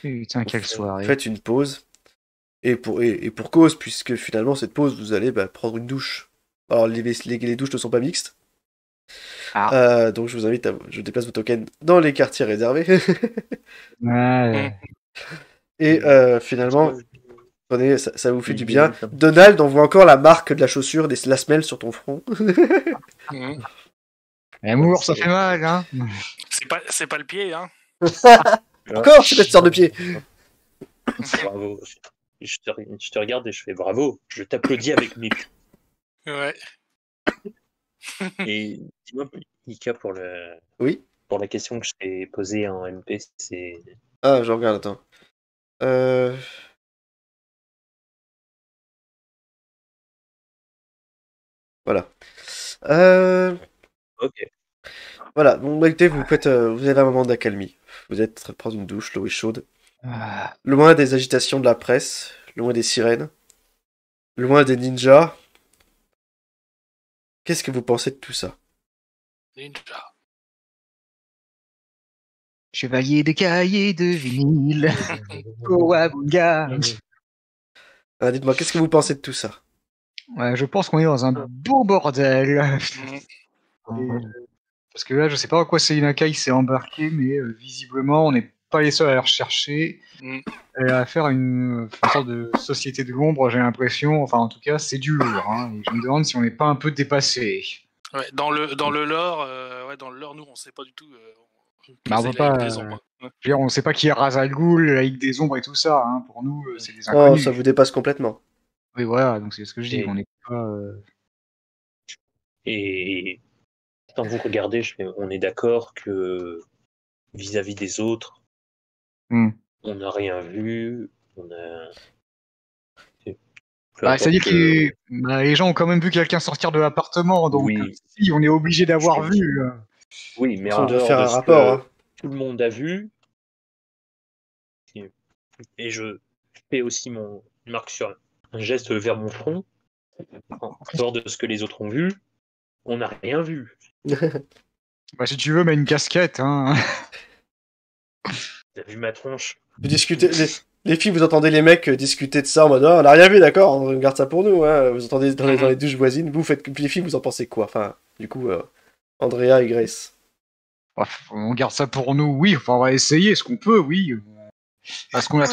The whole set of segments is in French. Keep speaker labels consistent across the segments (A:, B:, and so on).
A: Putain, quelle soirée.
B: Faites une pause. Et pour cause, puisque finalement, cette pause, vous allez prendre une douche. Alors, les douches ne sont pas mixtes. Donc, je vous invite je déplace vos tokens dans les quartiers réservés.
A: Ouais.
B: Et finalement, prenez, ça vous fait du bien. Donald, on voit encore la marque de la chaussure, la semelle sur ton front.
A: L'amour, ça fait mal, hein.
C: C'est pas le pied, hein.
B: Encore, c'est cette sorte de pied.
D: Bravo. Je te regarde et je fais bravo. Je t'applaudis avec mes pieds.
C: Ouais.
D: Et dis-moi, Ika, pour la question que je t'ai posée en MP, c'est...
B: Ah, je regarde, attends. Voilà.
D: Ok.
B: Voilà, bon, écoutez, vous avez un moment d'accalmie. Vous êtes en train de prendre une douche, l'eau est chaude. Loin des agitations de la presse, loin des sirènes, loin des ninjas. Qu'est-ce que vous pensez de tout ça?
C: Ninja.
A: Chevalier de cahiers de vinyle. Kowabunga.
B: Dites-moi, qu'est-ce que vous pensez de tout ça?
A: Ouais, je pense qu'on est dans un beau bordel. Parce que là, je sais pas à quoi Seinakai s'est embarqué, mais visiblement, on n'est pas les seuls à la rechercher. Et à faire une sorte de société de l'ombre, j'ai l'impression. Enfin, en tout cas, c'est du lourd. Hein, et je me demande si on n'est pas un peu dépassé.
C: Ouais, dans le lore, nous, on sait pas du tout.
A: On voit pas. On sait pas qui est Ra's al Ghul, la Ligue des Ombres et tout ça. Hein. Pour nous, c'est des inconnus.
B: Oh, ça vous dépasse complètement.
A: Oui, voilà. Donc c'est ce que je dis. On n'est pas.
D: Et quand vous regardez, on est d'accord que vis-à-vis des autres, on n'a rien vu.
A: C'est-à-dire que les gens ont quand même vu quelqu'un sortir de l'appartement, donc si on est obligé d'avoir vu.
D: Oui, mais
B: on doit faire un rapport. Hein.
D: Tout le monde a vu. Et je fais aussi une marque sur un geste vers mon front. En dehors de ce que les autres ont vu, on n'a rien vu.
A: Si tu veux, mets une casquette. Hein.
D: T'as vu ma tronche?
B: Vous discutez, les filles, vous entendez les mecs discuter de ça en mode on n'a rien vu, d'accord, on garde ça pour nous. Hein. Vous entendez dans les douches voisines, vous faites les filles, vous en pensez quoi? Enfin, du coup, Andrea et Grace.
A: On garde ça pour nous, oui. Enfin, on va essayer ce qu'on peut, oui. Parce qu'on l'a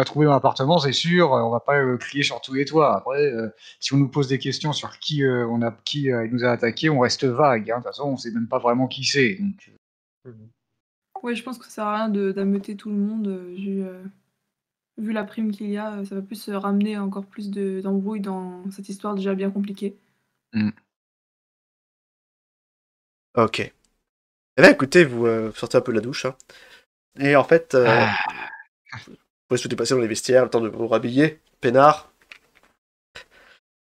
A: trouvé dans l'appartement, c'est sûr. On va pas crier sur tous les toits. Après, si on nous pose des questions sur qui nous a attaqué, on reste vague. Hein. De toute façon, on sait même pas vraiment qui c'est. Donc...
E: Ouais, je pense que ça sert à rien d'ameuter tout le monde. Vu la prime qu'il y a, ça va plus ramener encore plus d'embrouilles dans cette histoire déjà bien compliquée.
B: Ok. Eh bien, écoutez, vous sortez un peu de la douche. Hein. Et en fait, vous pouvez souhaiter passer dans les vestiaires, le temps de vous rhabiller, peinard.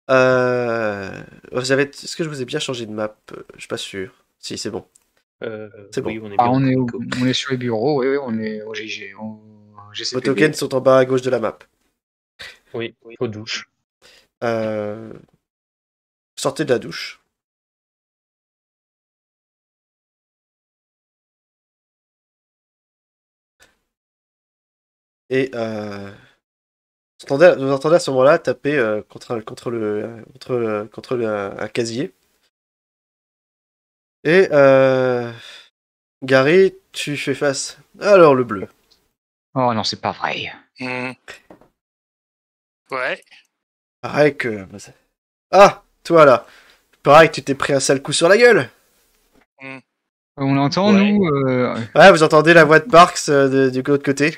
B: Est-ce que je vous ai bien changé de map? Je suis pas sûr. Si, c'est bon. C'est bon.
D: Oui,
A: on est sur les bureaux, oui, on est au GG.
B: Vos tokens sont en bas à gauche de la map.
D: Oui, aux douches.
B: Sortez de la douche. Et vous entendez à ce moment-là taper contre un casier. Et Gary, tu fais face. Alors le bleu.
A: Oh non, c'est pas vrai.
C: Ouais.
B: Pareil que... Ah, toi là. Pareil que tu t'es pris un sale coup sur la gueule.
A: On l'entend, nous
B: Ouais, vous entendez la voix de Parks du autre côté.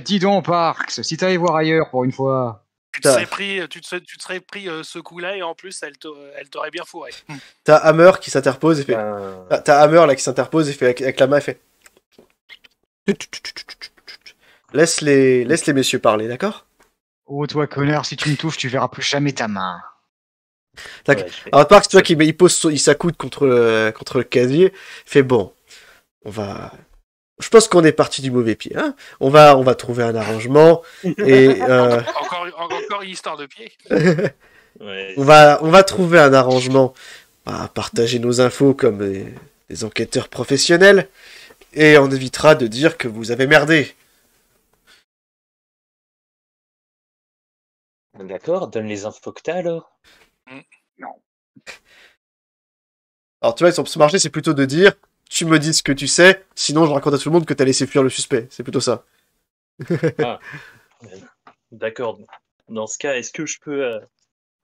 A: Dis donc, Parks, si t'allais voir ailleurs pour une fois.
C: Tu te serais pris ce coup-là et en plus, elle t'aurait bien fourré.
B: T'as Hammer qui s'interpose et fait... T'as Hammer là qui s'interpose et fait avec la main, et fait... Laisse les messieurs parler, d'accord?
A: Oh, toi, connard, si tu me touches, tu verras plus jamais ta main.
B: Alors, Parks, tu vois qu'il pose il s'accoude contre le casier, fait bon, je pense qu'on est parti du mauvais pied, hein. On va trouver un arrangement et
C: encore une histoire de pied.
B: on va trouver un arrangement, on va partager nos infos comme des enquêteurs professionnels Et on évitera de dire que vous avez merdé.
D: D'accord, donne les infos que t'as alors.
B: Alors tu vois, son marché, c'est plutôt de dire, tu me dis ce que tu sais, sinon je raconte à tout le monde que t'as laissé fuir le suspect. C'est plutôt ça.
D: D'accord. Dans ce cas, est-ce que je peux...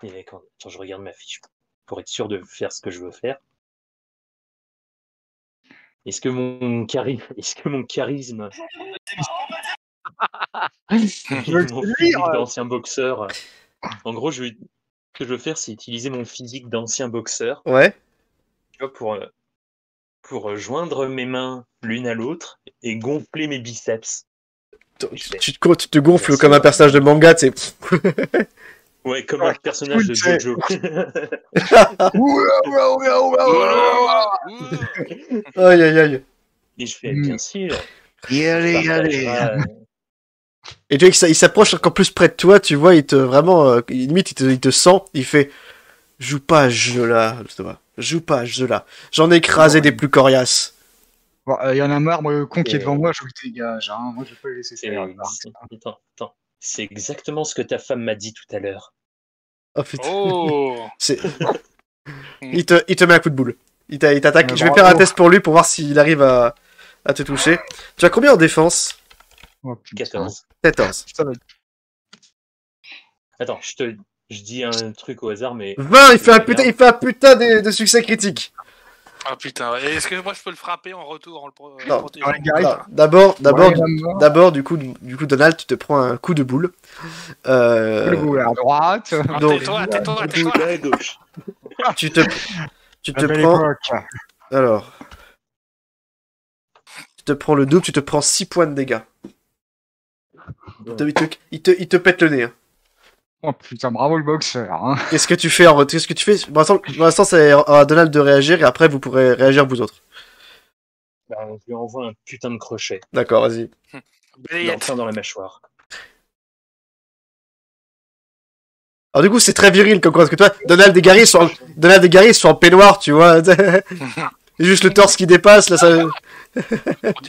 D: Quand je regarde ma fiche, pour être sûr de faire ce que je veux faire, est-ce que mon charisme... mon physique d'ancien boxeur... En gros, ce que je veux faire, c'est utiliser mon physique d'ancien boxeur.
B: Ouais.
D: Tu vois, pour joindre mes mains l'une à l'autre et gonfler mes biceps.
B: Tu te gonfles comme un personnage de manga, tu sais.
D: Ouais, comme un personnage de Jojo.
B: Aïe, aïe, aïe.
D: Et je fais, bien sûr.
A: Allez.
B: Et tu vois qu'il s'approche encore plus près de toi, tu vois, limite, il te sent, il fait, joue pas à ce jeu-là, joue pas à ce jeu-là. J'en ai écrasé des plus coriaces.
A: Bon, y en a marre, moi, le con qui est devant moi, je le dégage. Hein. Moi, je vais pas le laisser faire.
D: Attends. C'est exactement ce que ta femme m'a dit tout à l'heure.
B: Oh putain.
C: Oh.
B: Il te met un coup de boule. Il t'attaque. Je vais faire un test pour lui pour voir s'il arrive à te toucher. Tu as combien en défense?
D: 14.
B: 14.
D: Attends, je dis un truc au hasard, mais...
B: 20, il fait un putain de succès critique.
C: Ah putain, est-ce que moi je peux le frapper en retour en le
B: Non.
C: protégeant?
B: D'abord, du coup, Donald, tu te prends un coup de boule.
A: Le boule à droite.
B: Donc,
C: tais-toi.
D: à gauche.
B: tu te prends... Alors... Tu te prends le double, tu te prends 6 points de dégâts. Il te pète le nez. Hein.
A: Oh putain, bravo le boxeur. Hein.
B: Qu'est-ce que tu fais Pour l'instant, c'est à Donald de réagir et après vous pourrez réagir vous autres.
D: Je lui envoie un putain de crochet.
B: D'accord, vas-y.
D: Dans la mâchoire.
B: Alors du coup, c'est très viril comme quoi, parce que toi, Donald et Gary sont en peignoir, tu vois. C'est juste le torse qui dépasse, là, ça...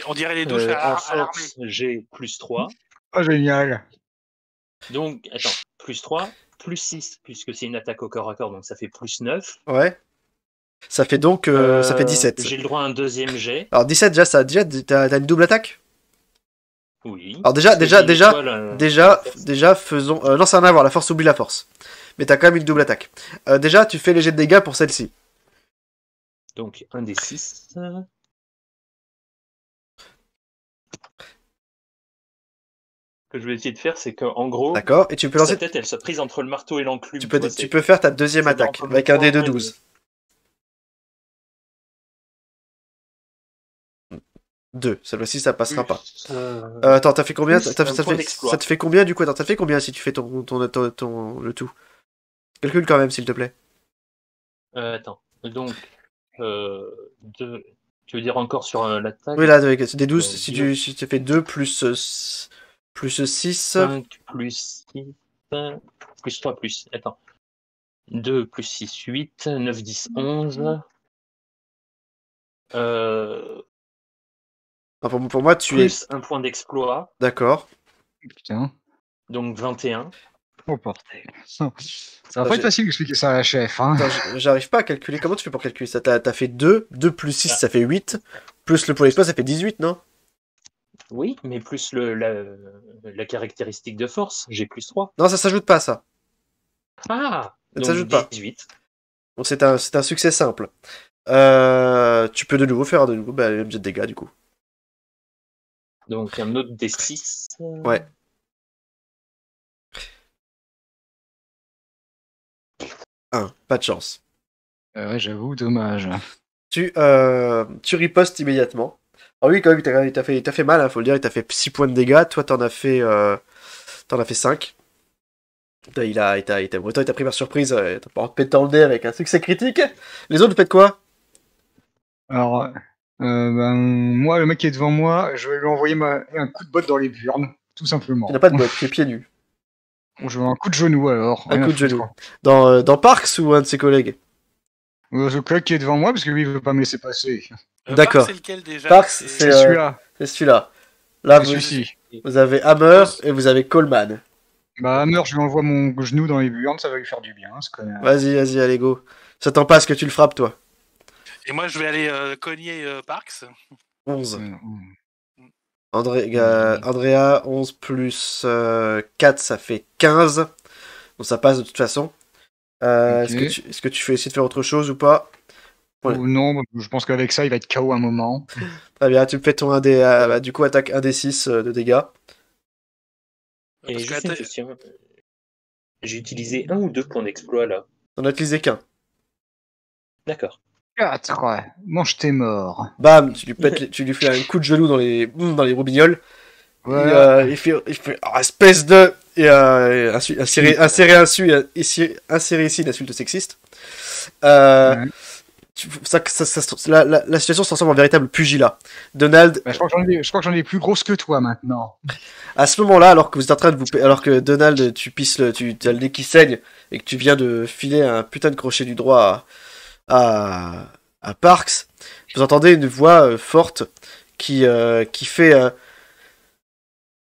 C: On dirait les douches
D: en force, j'ai plus 3.
A: Oh, génial.
D: Donc, attends, plus 3, plus 6, puisque c'est une attaque au corps à corps, donc ça fait plus 9.
B: Ouais. Ça fait donc ça fait 17.
D: J'ai le droit à un deuxième jet.
B: Alors 17 déjà, t'as une double attaque?
D: Oui.
B: Alors déjà faisons... non, ça n'a rien à voir, la force oublie la force. Mais t'as quand même une double attaque. Déjà, tu fais les jets de dégâts pour celle-ci.
D: Donc, un des 6. Ce que je vais essayer de faire, c'est qu'en gros,
B: d'accord, et tu peux lancer...
D: sa tête, elle se prise entre le marteau et l'enclume.
B: Tu peux faire ta deuxième attaque, avec un dé de 12. 2, cette fois-ci ça passera pas. Attends, t'as fait combien? Ça te fait combien du coup? Attends, t'as fait combien si tu fais le tout? Calcule quand même, s'il te plaît.
D: Attends, donc, tu veux dire encore sur l'attaque?
B: Oui, là, avec des 12, si tu fais 2 plus 6...
D: 5 plus 6, plus 3 plus, attends. 2 plus 6, 8, 9, 10, 11.
B: Pour moi, tu
D: plus un point d'exploit.
B: D'accord.
A: Putain.
D: Donc 21.
A: Oh bordel. Ça va pas être facile d'expliquer ça à la chef. Hein.
B: Attends, j'arrive pas à calculer. Comment tu fais pour calculer ça? T'as fait 2 plus 6, ça fait 8. Plus le point d'exploit, ça fait 18, non?
D: Oui, mais plus la caractéristique de force, j'ai plus 3.
B: Non, ça s'ajoute pas, ça.
D: Ah,
B: ça
D: donc
B: s'ajoute pas.
D: 18.
B: Donc c'est un succès simple. Tu peux de nouveau faire le même jet de dégâts, du coup.
D: Donc un autre des 6.
B: Ouais. Pas de chance.
A: Ouais, j'avoue, dommage.
B: Tu ripostes immédiatement. Ah oui, quand même, t'as fait mal, hein, faut le dire, il t'a fait 6 points de dégâts, toi t'en as fait 5. Il t'a pris par surprise, t'as pas pété le nez avec un succès critique. Les autres, vous faites quoi?
A: Alors, moi, le mec qui est devant moi, je vais lui envoyer un coup de botte dans les burnes, tout simplement.
B: Il n'a pas de botte, tu es pieds nus.
A: Je veux un coup de genou alors.
B: Un coup de genou. Dans Parks ou un de ses collègues?
A: Ce collègue qui est devant moi, parce que lui, il veut pas me laisser passer.
B: D'accord.
C: Parks, c'est lequel déjà?
B: Parks,
A: C'est
B: c'est
A: celui-là.
B: celui-là. Là,
A: C'est celui-ci.
B: vous avez Hammer et vous avez Coleman.
A: Bah, Hammer, je lui envoie mon genou dans les burnes, ça va lui faire du bien, ce connard.
B: Vas-y, allez, go. S'attends pas à ce que tu le frappes, toi.
C: Et moi, je vais aller cogner Parks.
B: 11.
A: Mm.
B: Andrea, 11 plus 4, ça fait 15. Donc ça passe de toute façon.
A: Ok.
B: Est-ce que tu fais essayer de faire autre chose ou pas? Ouais.
A: Ou non, je pense qu'avec ça, il va être KO un moment.
B: Très bien, tu me fais ton 1D, du coup attaque 1d6 de dégâts.
D: Et
C: Parce
D: juste
C: que-
D: une question. J'ai utilisé 1 ou 2 points d'exploit là.
B: T'en as utilisé qu'un.
D: D'accord.
A: 4, ouais. Mange tes morts.
B: Bam, tu lui fais un coup de genou dans les roubignoles.
A: Voilà.
B: Il fait espèce de insérer ici l'insulte sexiste.
A: Ouais.
B: La situation se transforme en véritable pugilat. Donald,
A: Bah, je crois que j'en ai plus grosse que toi maintenant.
B: à ce moment-là, alors que vous êtes en train de alors que Donald, tu as le nez qui saigne et que tu viens de filer un putain de crochet du droit à Parks, vous entendez une voix forte qui fait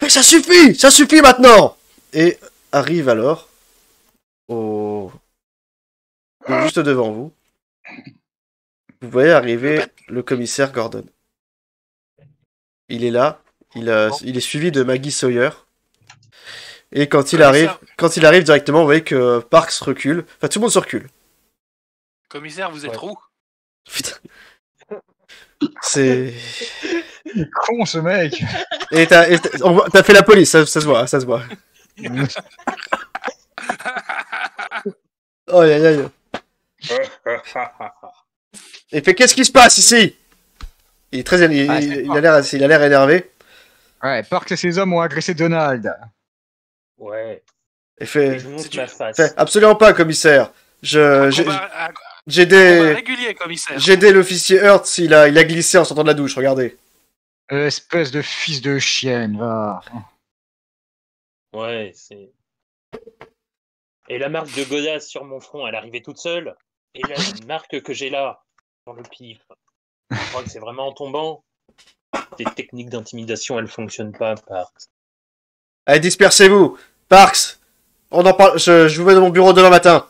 B: mais ça suffit maintenant! Et arrive alors donc juste devant vous. Vous voyez arriver le commissaire Gordon. Il est là, il est suivi de Maggie Sawyer. Et quand il arrive directement, vous voyez que Parks recule. Enfin, tout le monde se recule.
C: Commissaire, vous êtes où?
B: Putain. C'est...
A: Il est con, ce mec.
B: Et t'as fait la police, ça se voit, ça se voit. Oh, aïe, aïe. Et fait, qu'est-ce qui se passe ici? Il est très, il a l'air énervé.
A: Ouais, Parks et ses hommes ont agressé Donald.
D: Ouais.
B: Et fait,
D: Je monte ma face.
B: fait, absolument pas, commissaire. J'ai
C: Combat régulier, commissaire.
B: j'ai aidé l'officier Hertz, il a glissé en sortant de la douche, regardez.
A: Espèce de fils de chienne, va.
D: Ouais, c'est... Et la marque de godasse sur mon front, elle arrivait toute seule. Et la marque que j'ai là, dans le pif, je crois que c'est vraiment en tombant. Tes techniques d'intimidation, elles fonctionnent pas, Parks.
B: Allez, dispersez-vous. Parks, on en parle, je vous mets dans mon bureau demain matin.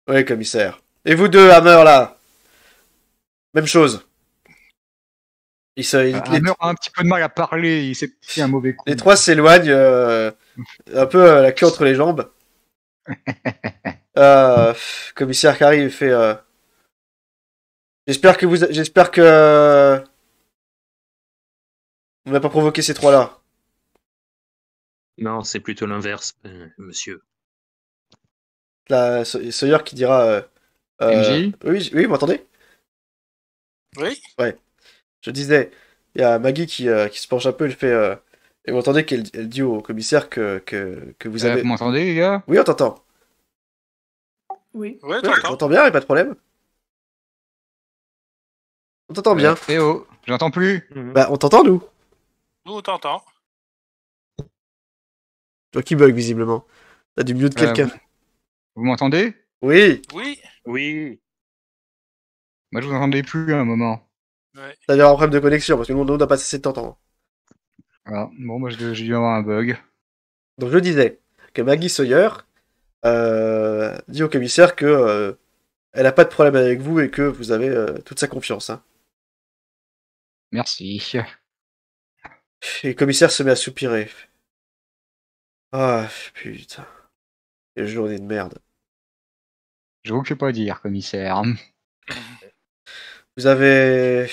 B: Oui, commissaire. Et vous deux, Hammer, là. Même chose.
A: Hammer a un petit peu de mal à parler, il s'est pris un mauvais coup.
B: Les trois s'éloignent, un peu la queue entre les jambes. Commissaire qui arrive fait... J'espère que on n'a pas provoqué ces trois-là.
D: Non, c'est plutôt l'inverse, monsieur.
B: La Sawyer qui dira...
A: MJ
B: oui, vous m'entendez?
C: Oui.
B: Je disais, il y a Maggie qui se penche un peu, elle fait... et vous entendez qu'elle dit au commissaire que vous avez...
A: Vous m'entendez, les gars?
B: Oui, on t'entend.
E: Oui.
C: Ouais,
B: On
C: t'entends.
B: t'entend bien, y a pas de problème. On t'entend bien.
A: Eh oh, j'entends plus.
B: Bah, on t'entend, nous.
C: Nous, on t'entend.
B: Toi qui bug, visiblement. T'as du mute quelqu'un.
A: Vous m'entendez?
B: Oui.
C: Oui.
D: Oui.
A: Moi, je vous entendais plus à un moment.
C: Ouais.
B: T'as dû avoir un problème de connexion, parce que nous, on n'a pas cessé de t'entendre.
A: Voilà. Bon, moi, j'ai dû avoir un bug.
B: Donc, je disais que Maggie Sawyer dit au commissaire que elle a pas de problème avec vous et que vous avez toute sa confiance. Hein.
A: Merci.
B: Et le commissaire se met à soupirer. Ah, putain. Quelle journée de merde.
A: Je vous fais pas dire, commissaire.
B: Vous avez...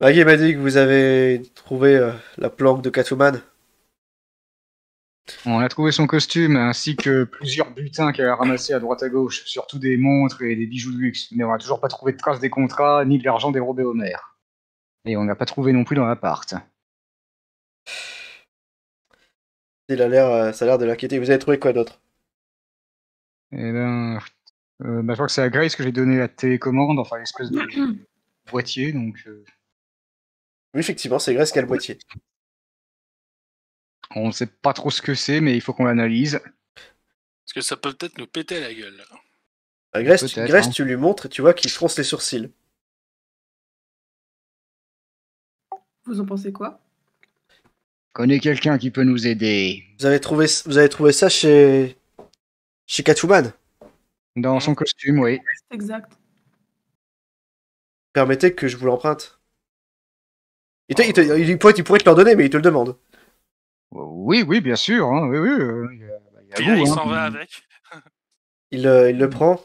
B: Maggie m'a dit que vous avez trouvé la planque de Catwoman.
A: On a trouvé son costume ainsi que plusieurs butins qu'elle a ramassés à droite à gauche, surtout des montres et des bijoux de luxe. Mais on n'a toujours pas trouvé de traces des contrats ni de l'argent dérobé au maire. Et on n'a pas trouvé non plus dans l'appart.
B: Ça a l'air de l'inquiéter. Vous avez trouvé quoi d'autre?
A: Eh ben, je crois que c'est à Grace que j'ai donné la télécommande, enfin l'espèce de boîtier, donc...
B: Oui, effectivement, c'est Grace qui a le boîtier.
A: On ne sait pas trop ce que c'est, mais il faut qu'on l'analyse.
C: Parce que ça peut peut-être nous péter la gueule.
A: Peut-être,
B: Grèce,
A: hein.
B: tu lui montres et tu vois qu'il fronce les sourcils.
E: Vous en pensez quoi?
A: Connais quelqu'un qui peut nous aider.
B: Vous avez trouvé ça chez Catwoman.
A: Dans son costume, oui.
E: C'est exact.
B: Permettez que je vous l'emprunte. Il pourrait te le donner, mais il te le demande.
A: Oui, oui, bien sûr. Hein. Oui, oui. Il y a
C: Puis là,
A: vous,
C: il
A: hein,
C: s'en va
A: puis-
C: avec.
B: Il le prend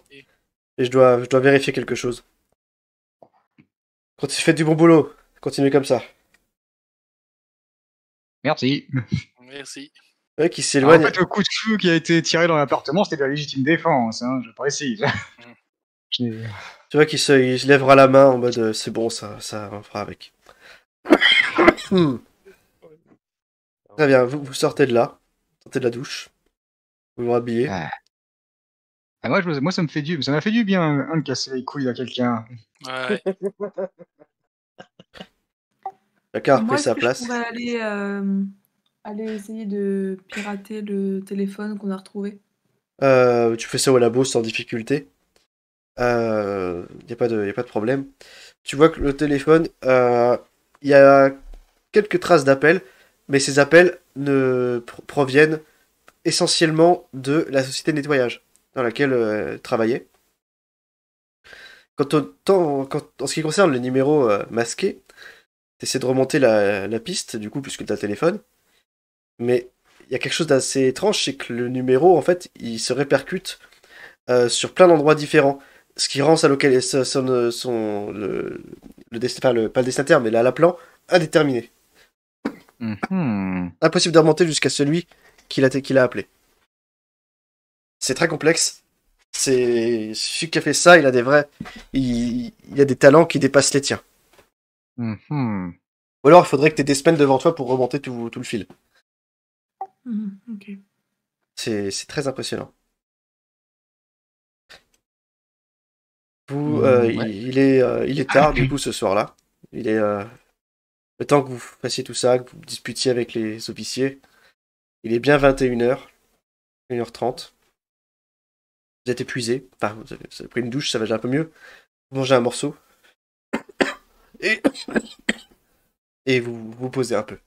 B: et je dois vérifier quelque chose. Faites du bon boulot. Continuez comme ça.
A: Merci.
C: Merci.
B: Ouais, qui
A: En
B: s'éloigne.
A: fait, le coup de feu qui a été tiré dans l'appartement, c'était de la légitime défense, hein, je précise. Je n'ai-
B: Tu vois qu'il se lèvera la main en mode c'est bon, ça on fera avec. Très bien, vous sortez de là. Sortez de la douche. Vous vous rhabillez.
A: Ah. Ah, moi, ça m'a fait du bien de casser les couilles à quelqu'un.
C: Ouais.
B: Chacun a repris
E: Moi, est-ce
B: sa
E: que je
B: place.
E: pourrais aller essayer de pirater le téléphone qu'on a retrouvé?
B: Tu fais ça au labo sans difficulté. Y a pas de problème. Tu vois que le téléphone, il y a quelques traces d'appels, mais ces appels ne proviennent essentiellement de la société de nettoyage dans laquelle elle travaillait. En ce qui concerne le numéro masqué, t'essaies de remonter la piste, du coup, puisque t'as le téléphone, mais il y a quelque chose d'assez étrange, c'est que le numéro, en fait, il se répercute sur plein d'endroits différents. Ce qui rend pas le destinataire, mais l'appelant indéterminé.
A: Mhm.
B: Impossible de remonter jusqu'à celui qu'il a appelé. C'est très complexe. Celui qui a fait ça, il a des talents qui dépassent les tiens.
A: Mhm.
B: Ou alors il faudrait que tu aies des semaines devant toi pour remonter tout le fil.
E: Ok.
B: C'est très impressionnant.
A: Ouais.
B: Il est tard du coup ce soir-là. Il est le temps que vous fassiez tout ça, que vous disputiez avec les officiers. Il est bien 21h, 1h30. Vous êtes épuisé. Enfin, vous avez pris une douche, ça va déjà un peu mieux. Vous mangez un morceau. Et, et vous vous posez un peu.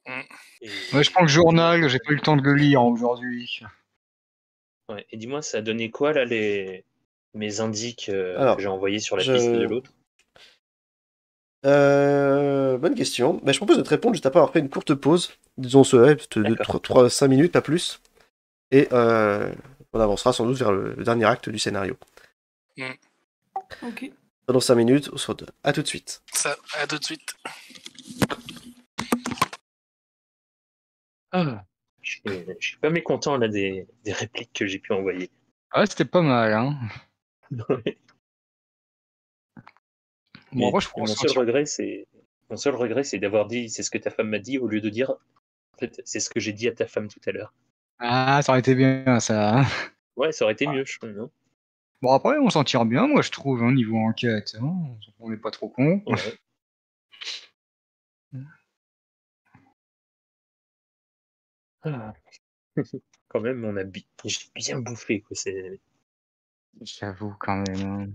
A: Ouais, je prends le journal, j'ai pas eu le temps de le lire aujourd'hui.
D: Ouais. Et dis-moi, ça a donné quoi là mes indices que
B: Alors,
D: j'ai envoyés sur la piste de l'autre?
B: Bonne question. Je propose de te répondre juste après avoir fait une courte pause. Disons de
D: D'accord.
B: 5 minutes, pas plus. Et on avancera sans doute vers le dernier acte du scénario.
E: Ok.
B: Pendant 5 minutes, on se retrouve. À tout de suite.
C: Ça, à tout de suite.
D: Ah, je suis pas mécontent là des répliques que j'ai pu envoyer.
A: Ah, c'était pas mal, hein. Bon,
D: Mais
A: après, je pourrais
D: mon seul
A: sortir.
D: regret, c'est d'avoir dit, c'est ce que ta femme m'a dit, au lieu de dire, en fait, c'est ce que j'ai dit à ta femme tout à l'heure.
A: Ah, ça aurait été bien, ça. Hein.
D: Ouais, ça aurait été mieux, je trouve, non?
A: Bon, après, on s'en tire bien, moi, je trouve, hein, niveau enquête. Hein. On n'est pas trop con.
D: Ouais. Ah. Quand même, j'ai bien bouffé, quoi.
A: J'avoue, quand même. Hein.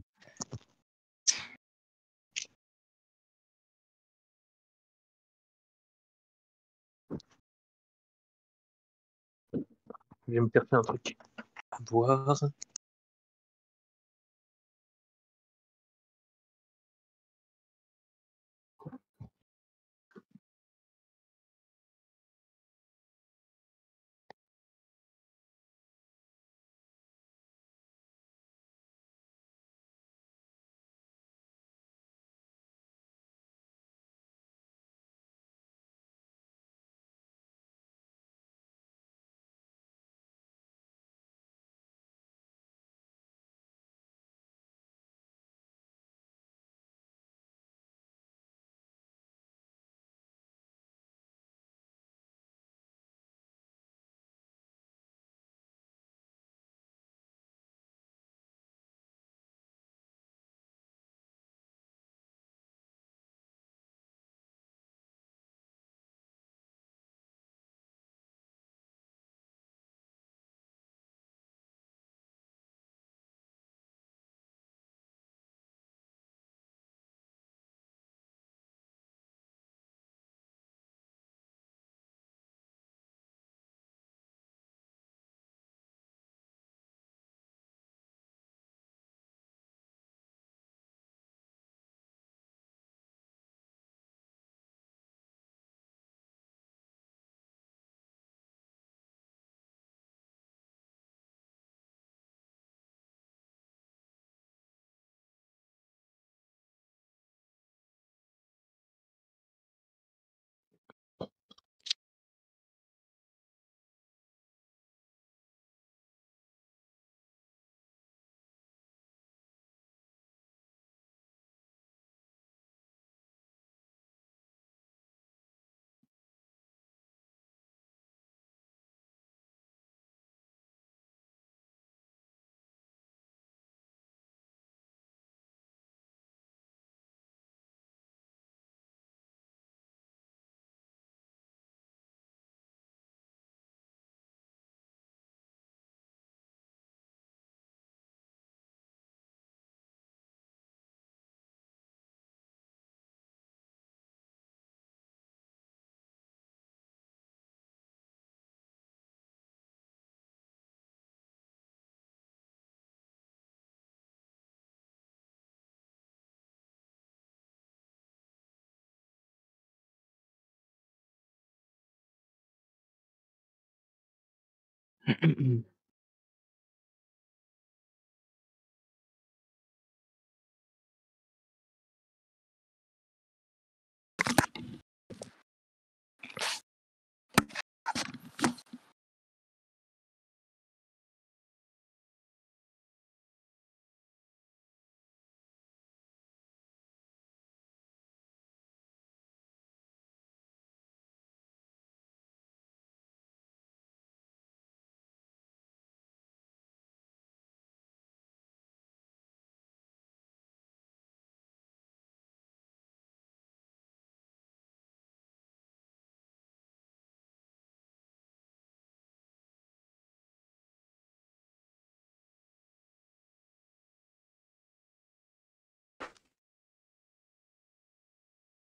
D: Je vais me faire un truc à boire.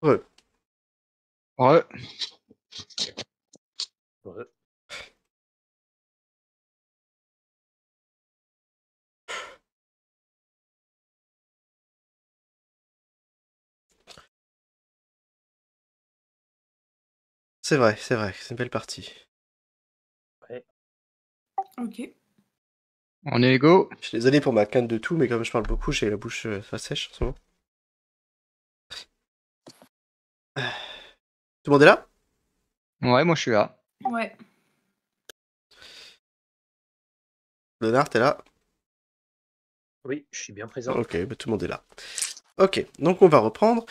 B: Ouais.
A: Ouais.
D: Ouais.
B: C'est vrai, c'est une belle partie.
E: Ok.
A: On est égaux.
B: Je suis désolé pour ma canne de tout, mais comme je parle beaucoup, j'ai la bouche très sèche en ce moment. Tout le monde est là?
A: Ouais, moi je suis là.
E: Ouais.
B: Léonard, t'es là?
D: Oui, je suis bien présent.
B: Ok, bah, tout le monde est là. Ok, donc on va reprendre.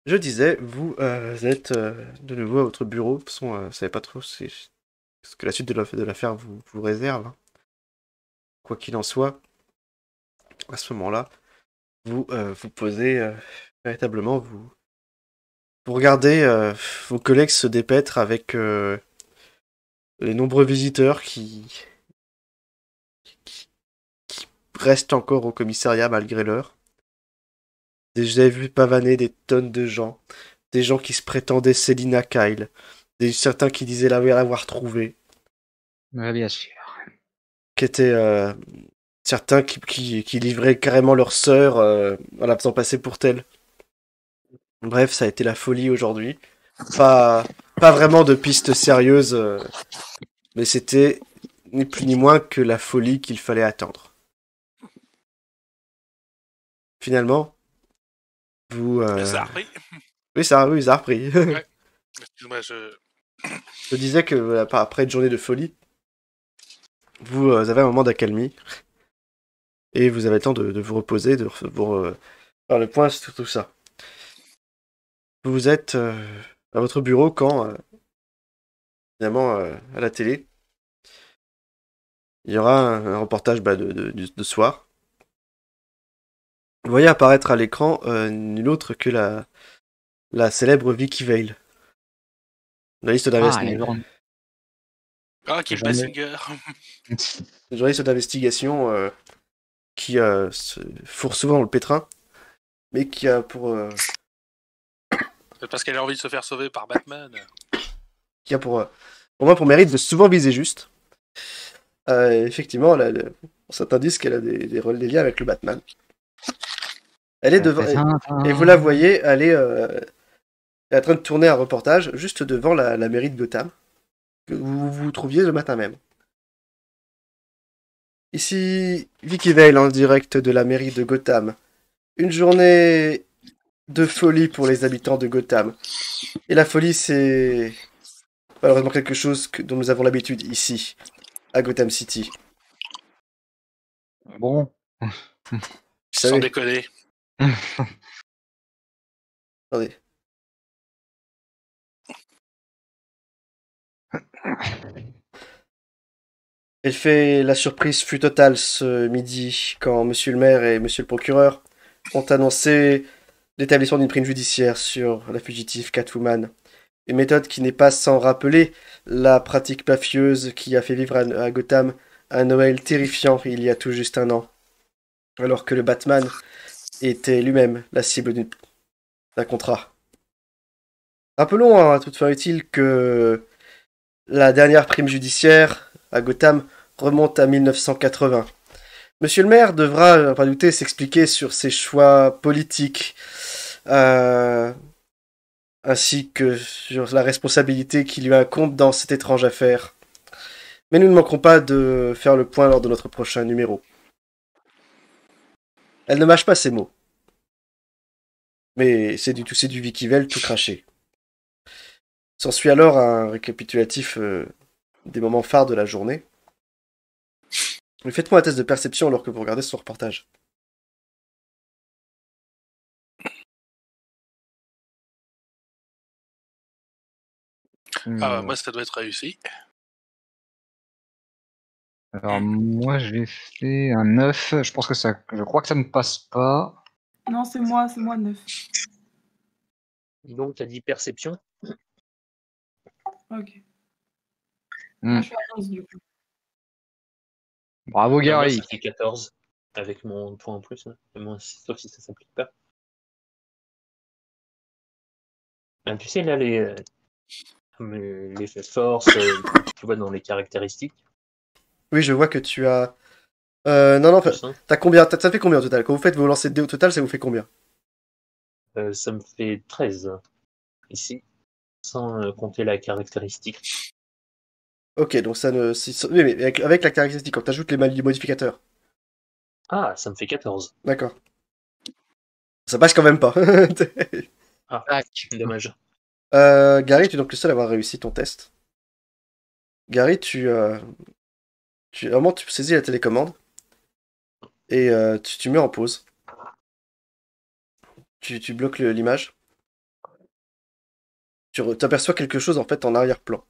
B: Je disais, vous êtes de nouveau à votre bureau. De toute façon, vous savez pas trop ce que la suite de l'affaire vous réserve. Hein. Quoi qu'il en soit, à ce moment-là, vous vous posez véritablement, vous regardez vos collègues se dépaître avec les nombreux visiteurs qui restent encore au commissariat malgré l'heure. Vous avez vu pavaner des tonnes de gens. Des gens qui se prétendaient Selina Kyle. Certains qui disaient l'avoir trouvée.
A: Ouais, bien sûr.
B: Qui étaient certains qui livraient carrément leur sœur en la faisant passer pour telle. Bref, ça a été la folie aujourd'hui. Pas vraiment de pistes sérieuses, mais c'était ni plus ni moins que la folie qu'il fallait attendre. Finalement, vous...
C: Ça a repris.
B: Oui, ça a repris.
C: Ouais. Excuse-moi,
B: Je disais que après une journée de folie, vous avez un moment d'accalmie et vous avez le temps de vous reposer, de faire le point sur tout ça. Vous êtes à votre bureau quand, finalement, à la télé, il y aura un reportage de soir. Vous voyez apparaître à l'écran nul autre que la célèbre Vicky Vale. La liste d'investigation.
C: Ah, Kim
A: Jamais.
C: Basinger.
B: Une journaliste d'investigation qui se fourre souvent dans le pétrin, mais qui a pour
C: C'est parce qu'elle a envie de se faire sauver par Batman.
B: qui a pour moi pour mérite de souvent viser juste. Effectivement, ça t'indique qu'elle a des liens avec le Batman. Elle est devant et vous la voyez, elle est en train de tourner un reportage juste devant la mairie de Gotham que vous trouviez le matin même. Ici, Vicky Vale en direct de la mairie de Gotham. Une journée de folie pour les habitants de Gotham. Et la folie, c'est malheureusement quelque chose dont nous avons l'habitude ici, à Gotham City.
A: Bon.
B: Vous
C: Sans
B: savez,
C: déconner.
B: attendez. La surprise fut totale ce midi quand monsieur le maire et monsieur le procureur ont annoncé l'établissement d'une prime judiciaire sur la fugitive Catwoman. Une méthode qui n'est pas sans rappeler la pratique mafieuse qui a fait vivre à Gotham un Noël terrifiant il y a tout juste un an. Alors que le Batman était lui-même la cible d'un contrat. Rappelons à toute fin utile que la dernière prime judiciaire à Gotham remonte à 1980. Monsieur le maire devra, pas douter, s'expliquer sur ses choix politiques, ainsi que sur la responsabilité qui lui incombe dans cette étrange affaire. Mais nous ne manquerons pas de faire le point lors de notre prochain numéro. Elle ne mâche pas ses mots. Mais c'est du Vikivel tout craché. S'ensuit alors un récapitulatif des moments phares de la journée. Mais faites-moi un test de perception alors que vous regardez son reportage.
C: Moi, ça doit être réussi.
A: Alors moi j'ai fait un 9, je crois que ça ne passe pas.
E: Non, c'est moi 9.
D: Donc, t'as dit perception.
E: Ok.
A: Hmm.
E: Je suis à 11 du coup.
A: Bravo
D: Moi,
A: Gary.
D: ça fait 14 avec mon point en plus. Hein. Sauf si ça s'applique pas. Ben, tu sais, là, les force, tu vois, dans les caractéristiques.
B: Oui, je vois que tu as... non,
D: Plus, hein.
B: t'as combien? Ça fait combien au total? Quand vous faites vos lancers de dés au total, ça vous fait combien?
D: Ça me fait 13 ici, sans compter la caractéristique.
B: Ok, donc ça ne... Oui, mais avec la caractéristique, quand t'ajoutes les modificateurs.
D: Ah, ça me fait 14.
B: D'accord. Ça passe quand même pas.
D: Ah, dommage.
B: Gary, tu es donc le seul à avoir réussi ton test. Gary, vraiment, tu saisis la télécommande et tu mets en pause. Tu bloques l'image. Tu aperçois quelque chose en fait en arrière-plan.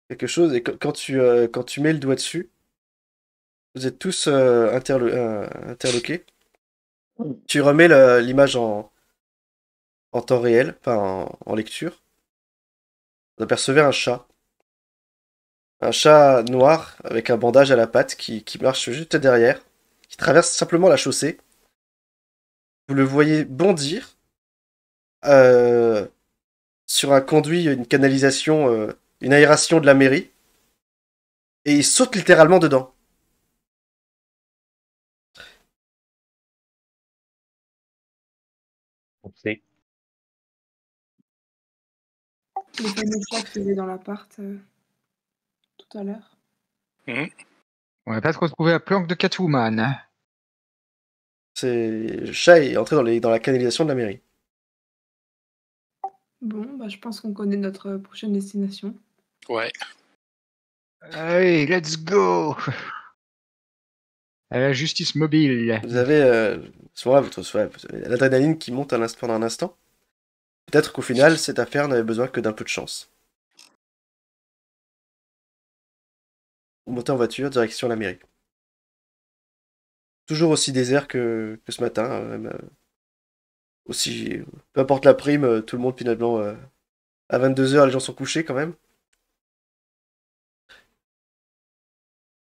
B: Quelque chose, et quand tu mets le doigt dessus, vous êtes tous interloqués. Tu remets l'image en temps réel, enfin en lecture. Vous apercevez un chat. Un chat noir avec un bandage à la patte qui marche juste derrière, qui traverse simplement la chaussée. Vous le voyez bondir euh, sur un conduit, une canalisation, une aération de la mairie, et il saute littéralement dedans.
D: On sait.
E: Les fameux chats qu'il y avait dans l'appart tout à l'heure.
A: On va pas se retrouver à planque de Catwoman.
B: Le chat est entré dans la canalisation de la mairie.
E: Bon, bah, je pense qu'on connaît notre prochaine destination.
C: Ouais.
A: Allez, let's go. À la justice mobile.
B: Vous avez, à ce moment-là, vous avez l'adrénaline qui monte pendant un instant. Peut-être qu'au final, cette affaire n'avait besoin que d'un peu de chance. Vous montez en voiture, direction la mairie. Toujours aussi désert que ce matin. Aussi, peu importe la prime, tout le monde finalement, à 22h, les gens sont couchés quand même.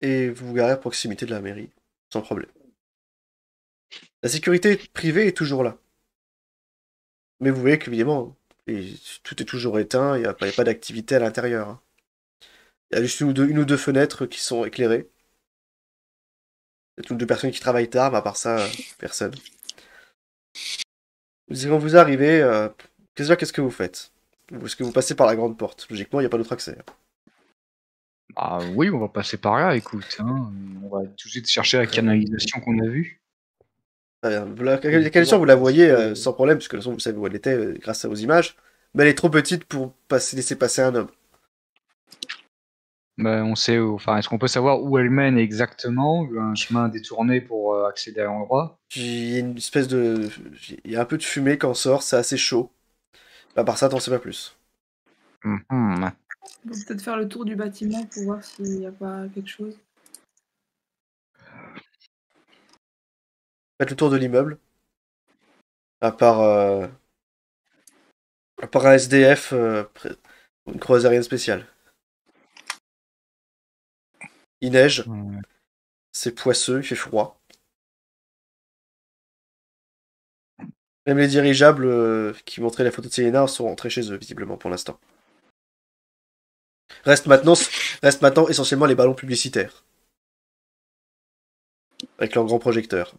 B: Et vous vous garez à proximité de la mairie, sans problème. La sécurité privée est toujours là. Mais vous voyez qu'évidemment, tout est toujours éteint, il n'y a pas d'activité à l'intérieur. Hein. Il y a juste une ou deux fenêtres qui sont éclairées. Il y a une ou deux personnes qui travaillent tard, mais à part ça, personne. Quand vous arrivez, qu'est-ce que vous faites? Est-ce que vous passez par la grande porte? Logiquement, il n'y a pas d'autre accès.
A: Ah oui, on va passer par là, écoute. Hein. On va tout de suite chercher la canalisation qu'on a vue.
B: Très bien. La canalisation, vous la voyez sans problème, puisque de toute façon, vous savez où elle était grâce aux images. Mais elle est trop petite pour laisser passer un homme.
A: Ben, on sait enfin, est-ce qu'on peut savoir où elle mène exactement? Un chemin détourné pour accéder à l'endroit?
B: Il y a une espèce de... Il y a un peu de fumée qui en sort, c'est assez chaud. À part ça, t'en sais pas plus.
A: Mhm.
E: On peut peut-être faire le tour du bâtiment pour voir s'il n'y a pas quelque chose.
B: Faites le tour de l'immeuble. À part un SDF, une creuse aérienne spéciale. Il neige,
A: Ouais.
B: c'est poisseux, il fait froid. Même les dirigeables qui montraient la photo de Selena sont rentrés chez eux, visiblement, pour l'instant. Reste maintenant essentiellement les ballons publicitaires. Avec leurs grands projecteurs.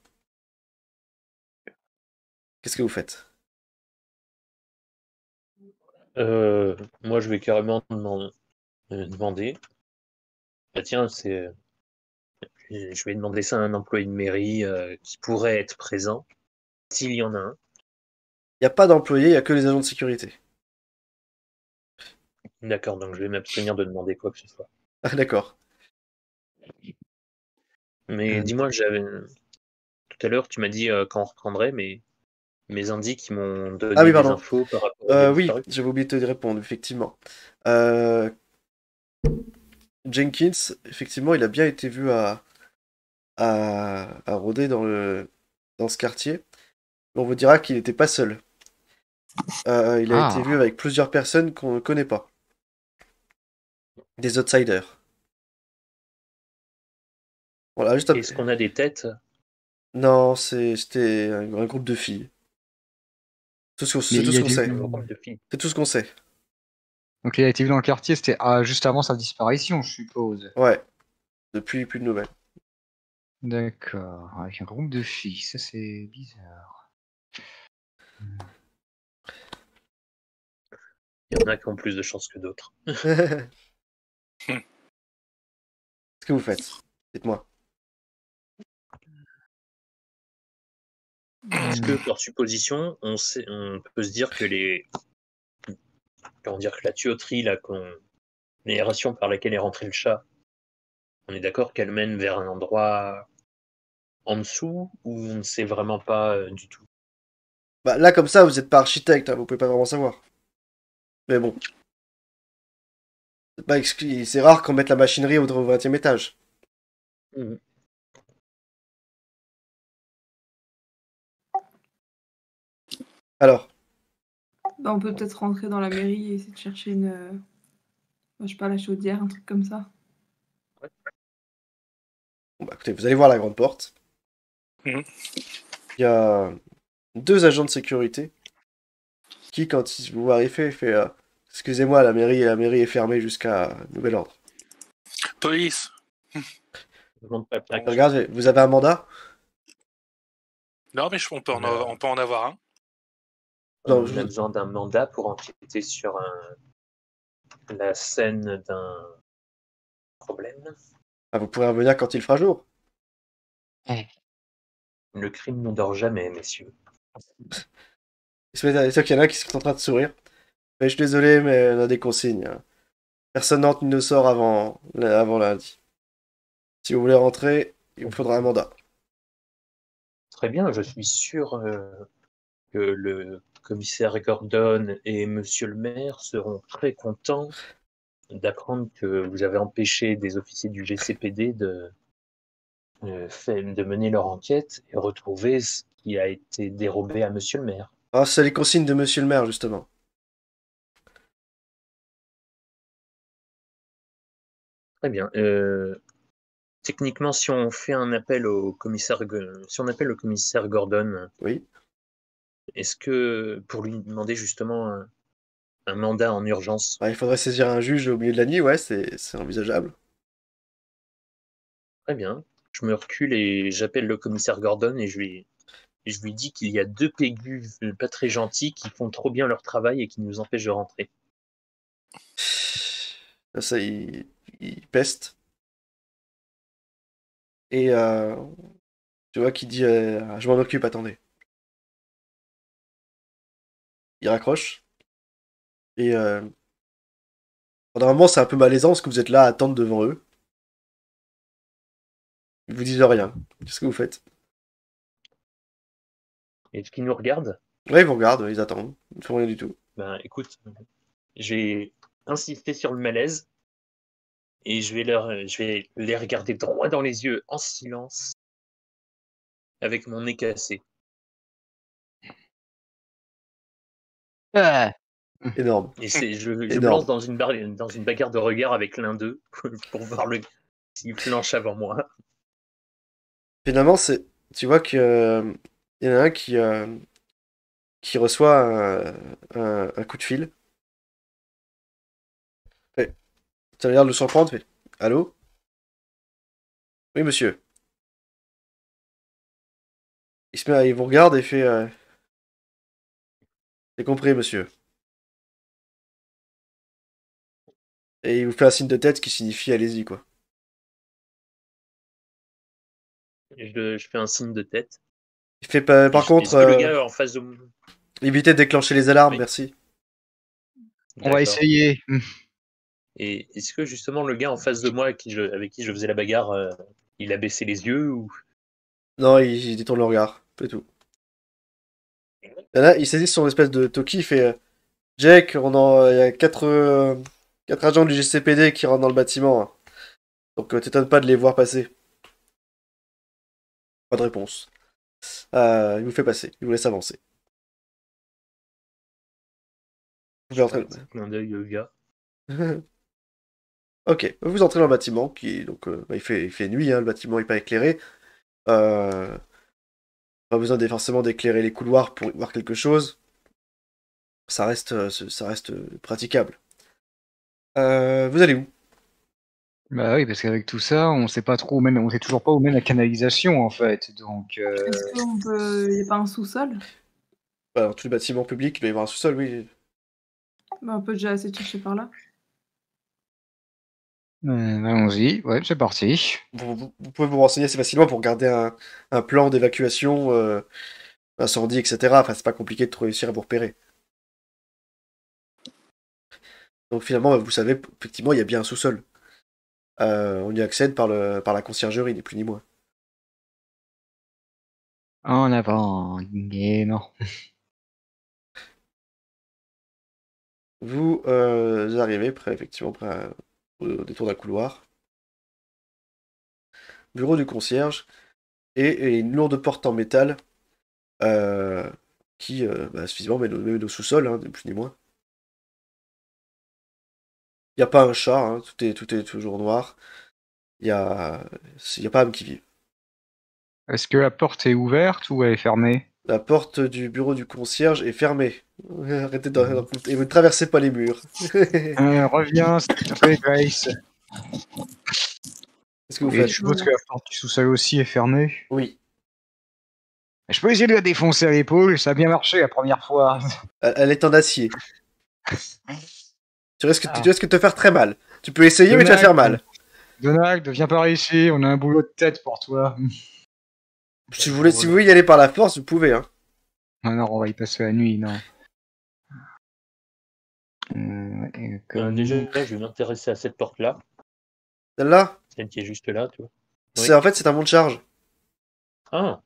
B: Qu'est-ce que vous faites?
D: Moi, je vais carrément demander. Bah tiens, je vais demander ça à un employé de mairie qui pourrait être présent, s'il y en a un.
B: Il n'y a pas d'employés, il n'y a que les agents de sécurité.
D: D'accord, donc je vais m'abstenir de demander quoi que ce soit.
B: Ah, d'accord.
D: Mais dis-moi, tout à l'heure, tu m'as dit quand on reprendrait, mais mes indices qui m'ont donné
B: Ah oui,
D: des
B: pardon.
D: infos par rapport aux
B: Oui,
D: disparus.
B: j'avais oublié de te répondre, effectivement. Jenkins, effectivement, il a bien été vu à rôder dans ce quartier. Mais on vous dira qu'il n'était pas seul. Il a été vu avec plusieurs personnes qu'on ne connaît pas. Des outsiders. Voilà, juste
D: Est-ce qu'on a des têtes?
B: Non, c'était un groupe de filles. C'est tout ce qu'on sait.
D: Un groupe de filles.
B: C'est tout ce qu'on sait.
A: Donc il a été vu dans le quartier, c'était juste avant sa disparition, je suppose.
B: Ouais. Depuis, plus de nouvelles.
A: D'accord, avec un groupe de filles, ça c'est bizarre.
D: Il y en a qui ont plus de chances que d'autres.
B: Qu'est-ce que vous faites? Dites-moi.
D: Est-ce que par supposition, on peut se dire que la tuyauterie, l'aération par laquelle est rentré le chat, on est d'accord qu'elle mène vers un endroit en dessous ou on ne sait vraiment pas du tout?
B: Bah, là, comme ça, vous n'êtes pas architecte, hein, vous pouvez pas vraiment savoir. Mais bon. C'est rare qu'on mette la machinerie au 20e étage.
D: Mmh.
B: Alors,
E: Bah, on peut peut-être rentrer dans la mairie et essayer de chercher je sais pas, la chaudière, un truc comme ça.
B: bon, bah, écoutez, vous allez voir la grande porte.
C: Mhm.
B: Il y a 2 agents de sécurité qui, quand ils vous arrivez, fait excusez-moi, la mairie est fermée jusqu'à nouvel ordre.
C: Police.
B: Regardez, vous avez un mandat?
C: Non, mais on peut en avoir un.
B: Non,
D: On a besoin d'un mandat pour enquêter sur la scène d'un problème.
B: Ah, vous pourrez revenir quand il fera jour.
D: Le crime ne dort jamais, messieurs.
B: C'est sûr qu'il y en a qui sont en train de sourire. Mais je suis désolé, mais on a des consignes. Personne n'entre ni ne sort avant lundi. Si vous voulez rentrer, il vous faudra un mandat.
D: Très bien, je suis sûr que le commissaire Gordon et monsieur le maire seront très contents d'apprendre que vous avez empêché des officiers du GCPD de mener leur enquête et retrouver ce qui a été dérobé à monsieur le maire.
B: Ah, c'est les consignes de monsieur le maire, justement.
D: Très bien. Techniquement, si on fait un appel au commissaire, si on appelle le commissaire Gordon,
B: Oui.
D: est-ce que pour lui demander justement un mandat en urgence?
B: Bah, il faudrait saisir un juge au milieu de la nuit, ouais, c'est envisageable.
D: Très bien. Je me recule et j'appelle le commissaire Gordon et je lui dis qu'il y a 2 pégus pas très gentils qui font trop bien leur travail et qui nous empêchent de rentrer.
B: Ça, il peste. Et tu vois qu'il dit je m'en occupe, attendez. Il raccroche. Et pendant un moment, c'est un peu malaisant parce que vous êtes là à attendre devant eux. Ils vous disent rien. Qu'est-ce que vous faites?
D: Est-ce qu'ils nous regardent?
B: Ouais, ils vous regardent, ils attendent. Ils ne font rien du tout.
D: Ben écoute, j'ai insisté sur le malaise et je vais les regarder droit dans les yeux en silence avec mon nez cassé.
B: Énorme.
D: Et je me
B: Énorme.
D: lance dans une bagarre de regard avec l'un d'eux pour voir s'il flanche avant moi.
B: Finalement, tu vois que il y en a un qui reçoit un coup de fil. Ça a l'air de le surprendre. Fait allô? Oui, monsieur. Il vous regarde et fait j'ai compris, monsieur. Et il vous fait un signe de tête qui signifie allez-y, quoi.
D: Je fais un signe de tête.
B: Il fait par
D: Est-ce
B: contre,
D: que le gars en face de moi...
B: évitez de déclencher les alarmes,
D: Oui.
B: merci.
A: On va essayer.
D: Et est-ce que justement le gars en face de moi avec qui je faisais la bagarre, il a baissé les yeux ou...
B: Non, il détourne le regard, c'est tout. Et là, il saisit son espèce de Toki, il fait Jack, il y a 4 agents du GCPD qui rentrent dans le bâtiment. Hein. Donc t'étonnes pas de les voir passer. Pas de réponse. Il vous fait passer, il vous laisse avancer. Vous pouvez entrer.
D: Clin d'œil au gars.
B: Ok, vous entrez dans le bâtiment qui donc il fait nuit, hein, le bâtiment n'est pas éclairé. Pas besoin forcément d'éclairer les couloirs pour voir quelque chose. Ça reste praticable. Vous allez où?
A: Bah oui, parce qu'avec tout ça, on sait pas trop où mène, on sait toujours pas où mène la canalisation en fait. Donc.
E: Est-ce qu'on peut. Il n'y a pas un sous-sol?
B: Bah, dans tous les bâtiments publics, il doit y avoir un sous-sol, oui.
E: Bah, on peut déjà essayer de chercher par là.
A: Allons-y, ouais, c'est parti.
B: Vous pouvez vous renseigner assez facilement pour garder un plan d'évacuation, incendie, etc. Enfin, c'est pas compliqué de réussir à vous repérer. Donc finalement, vous savez, effectivement, il y a bien un sous-sol. On y accède par la conciergerie, ni plus ni moins.
A: En avant, gaiement.
B: Vous arrivez effectivement au détour d'un couloir. Bureau du concierge et une lourde porte en métal qui suffisant mène au sous-sol, hein, ni plus ni moins. Il n'y a pas un chat, hein, tout est toujours noir. Il n'y a pas âme qui vive.
A: Est-ce que la porte est ouverte ou elle est fermée?
B: La porte du bureau du concierge est fermée. Arrêtez et vous ne traversez pas les murs.
A: Reviens, s'il te plaît, Grace.
B: Qu'est-ce que vous
A: Et
B: faites?
A: je suppose que la porte du sous-sol aussi est fermée.
B: Oui.
A: Je peux essayer de la défoncer à l'épaule, ça a bien marché la première fois.
B: Elle est en acier. Tu risques de te faire très mal. Tu peux essayer, mais tu vas te faire mal.
A: Donald, viens par ici, on a un boulot de tête pour toi.
B: Si vous voulez y aller par la force, vous pouvez. Hein.
A: Non, on va y passer la nuit, non.
D: Déjà, je vais m'intéresser à cette porte-là.
B: Celle-là?
D: Celle qui est juste là, tu vois.
B: Oui. En fait, c'est un monte-charge.
D: Ah.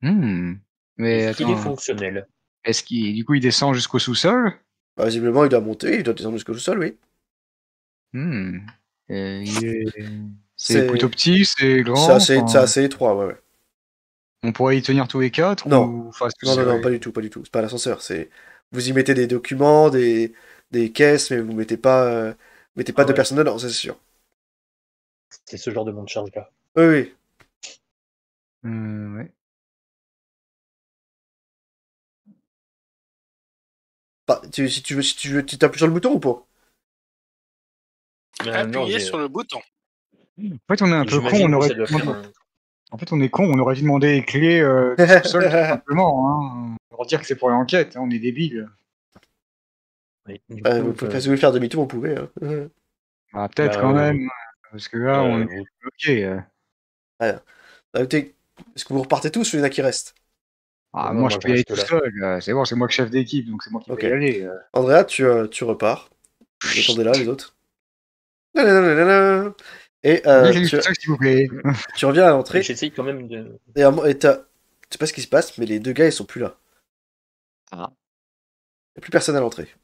A: Mais
D: est-ce qu'il est fonctionnel?
A: Est-ce qu'il, du coup, il descend jusqu'au sous-sol?
B: Bah, visiblement, il doit monter, il doit descendre jusqu'au sous-sol, oui.
A: C'est plutôt petit, c'est grand.
B: C'est assez étroit, ouais.
A: On pourrait y tenir tous les quatre?
B: Non.
A: Ou...
B: non, pas du tout. C'est pas l'ascenseur. Vous y mettez des documents, des caisses, mais vous mettez pas de personnes dedans, c'est sûr.
D: C'est ce genre de monte-charge là.
B: Oui.
A: Ouais.
B: Bah, si tu veux, tu tapes sur le bouton ou pas?
C: Appuyez sur le bouton.
A: En fait, on est un peu con, on aurait En fait, on est con, on aurait dû demander les clés du sous-sol, tout simplement. Hein. Pour dire que c'est pour l'enquête, hein, on est débiles.
B: Oui, si vous voulez faire demi-tour, vous pouvez. Hein.
A: Bah, peut-être quand même, parce que là, on est bloqué.
B: Est-ce que vous repartez tous ou il y en a qui restent?
A: Moi, je peux y aller tout seul. C'est bon, c'est moi le chef d'équipe, donc c'est moi qui peux y aller.
B: Andrea, tu repars. Vous attendez là, les autres. Et
A: s'il vous plaît.
B: Tu reviens à l'entrée.
D: J'essaye quand même de...
B: Et je sais pas ce qui se passe, mais les deux gars, ils sont plus là. Il n'y a plus personne à l'entrée.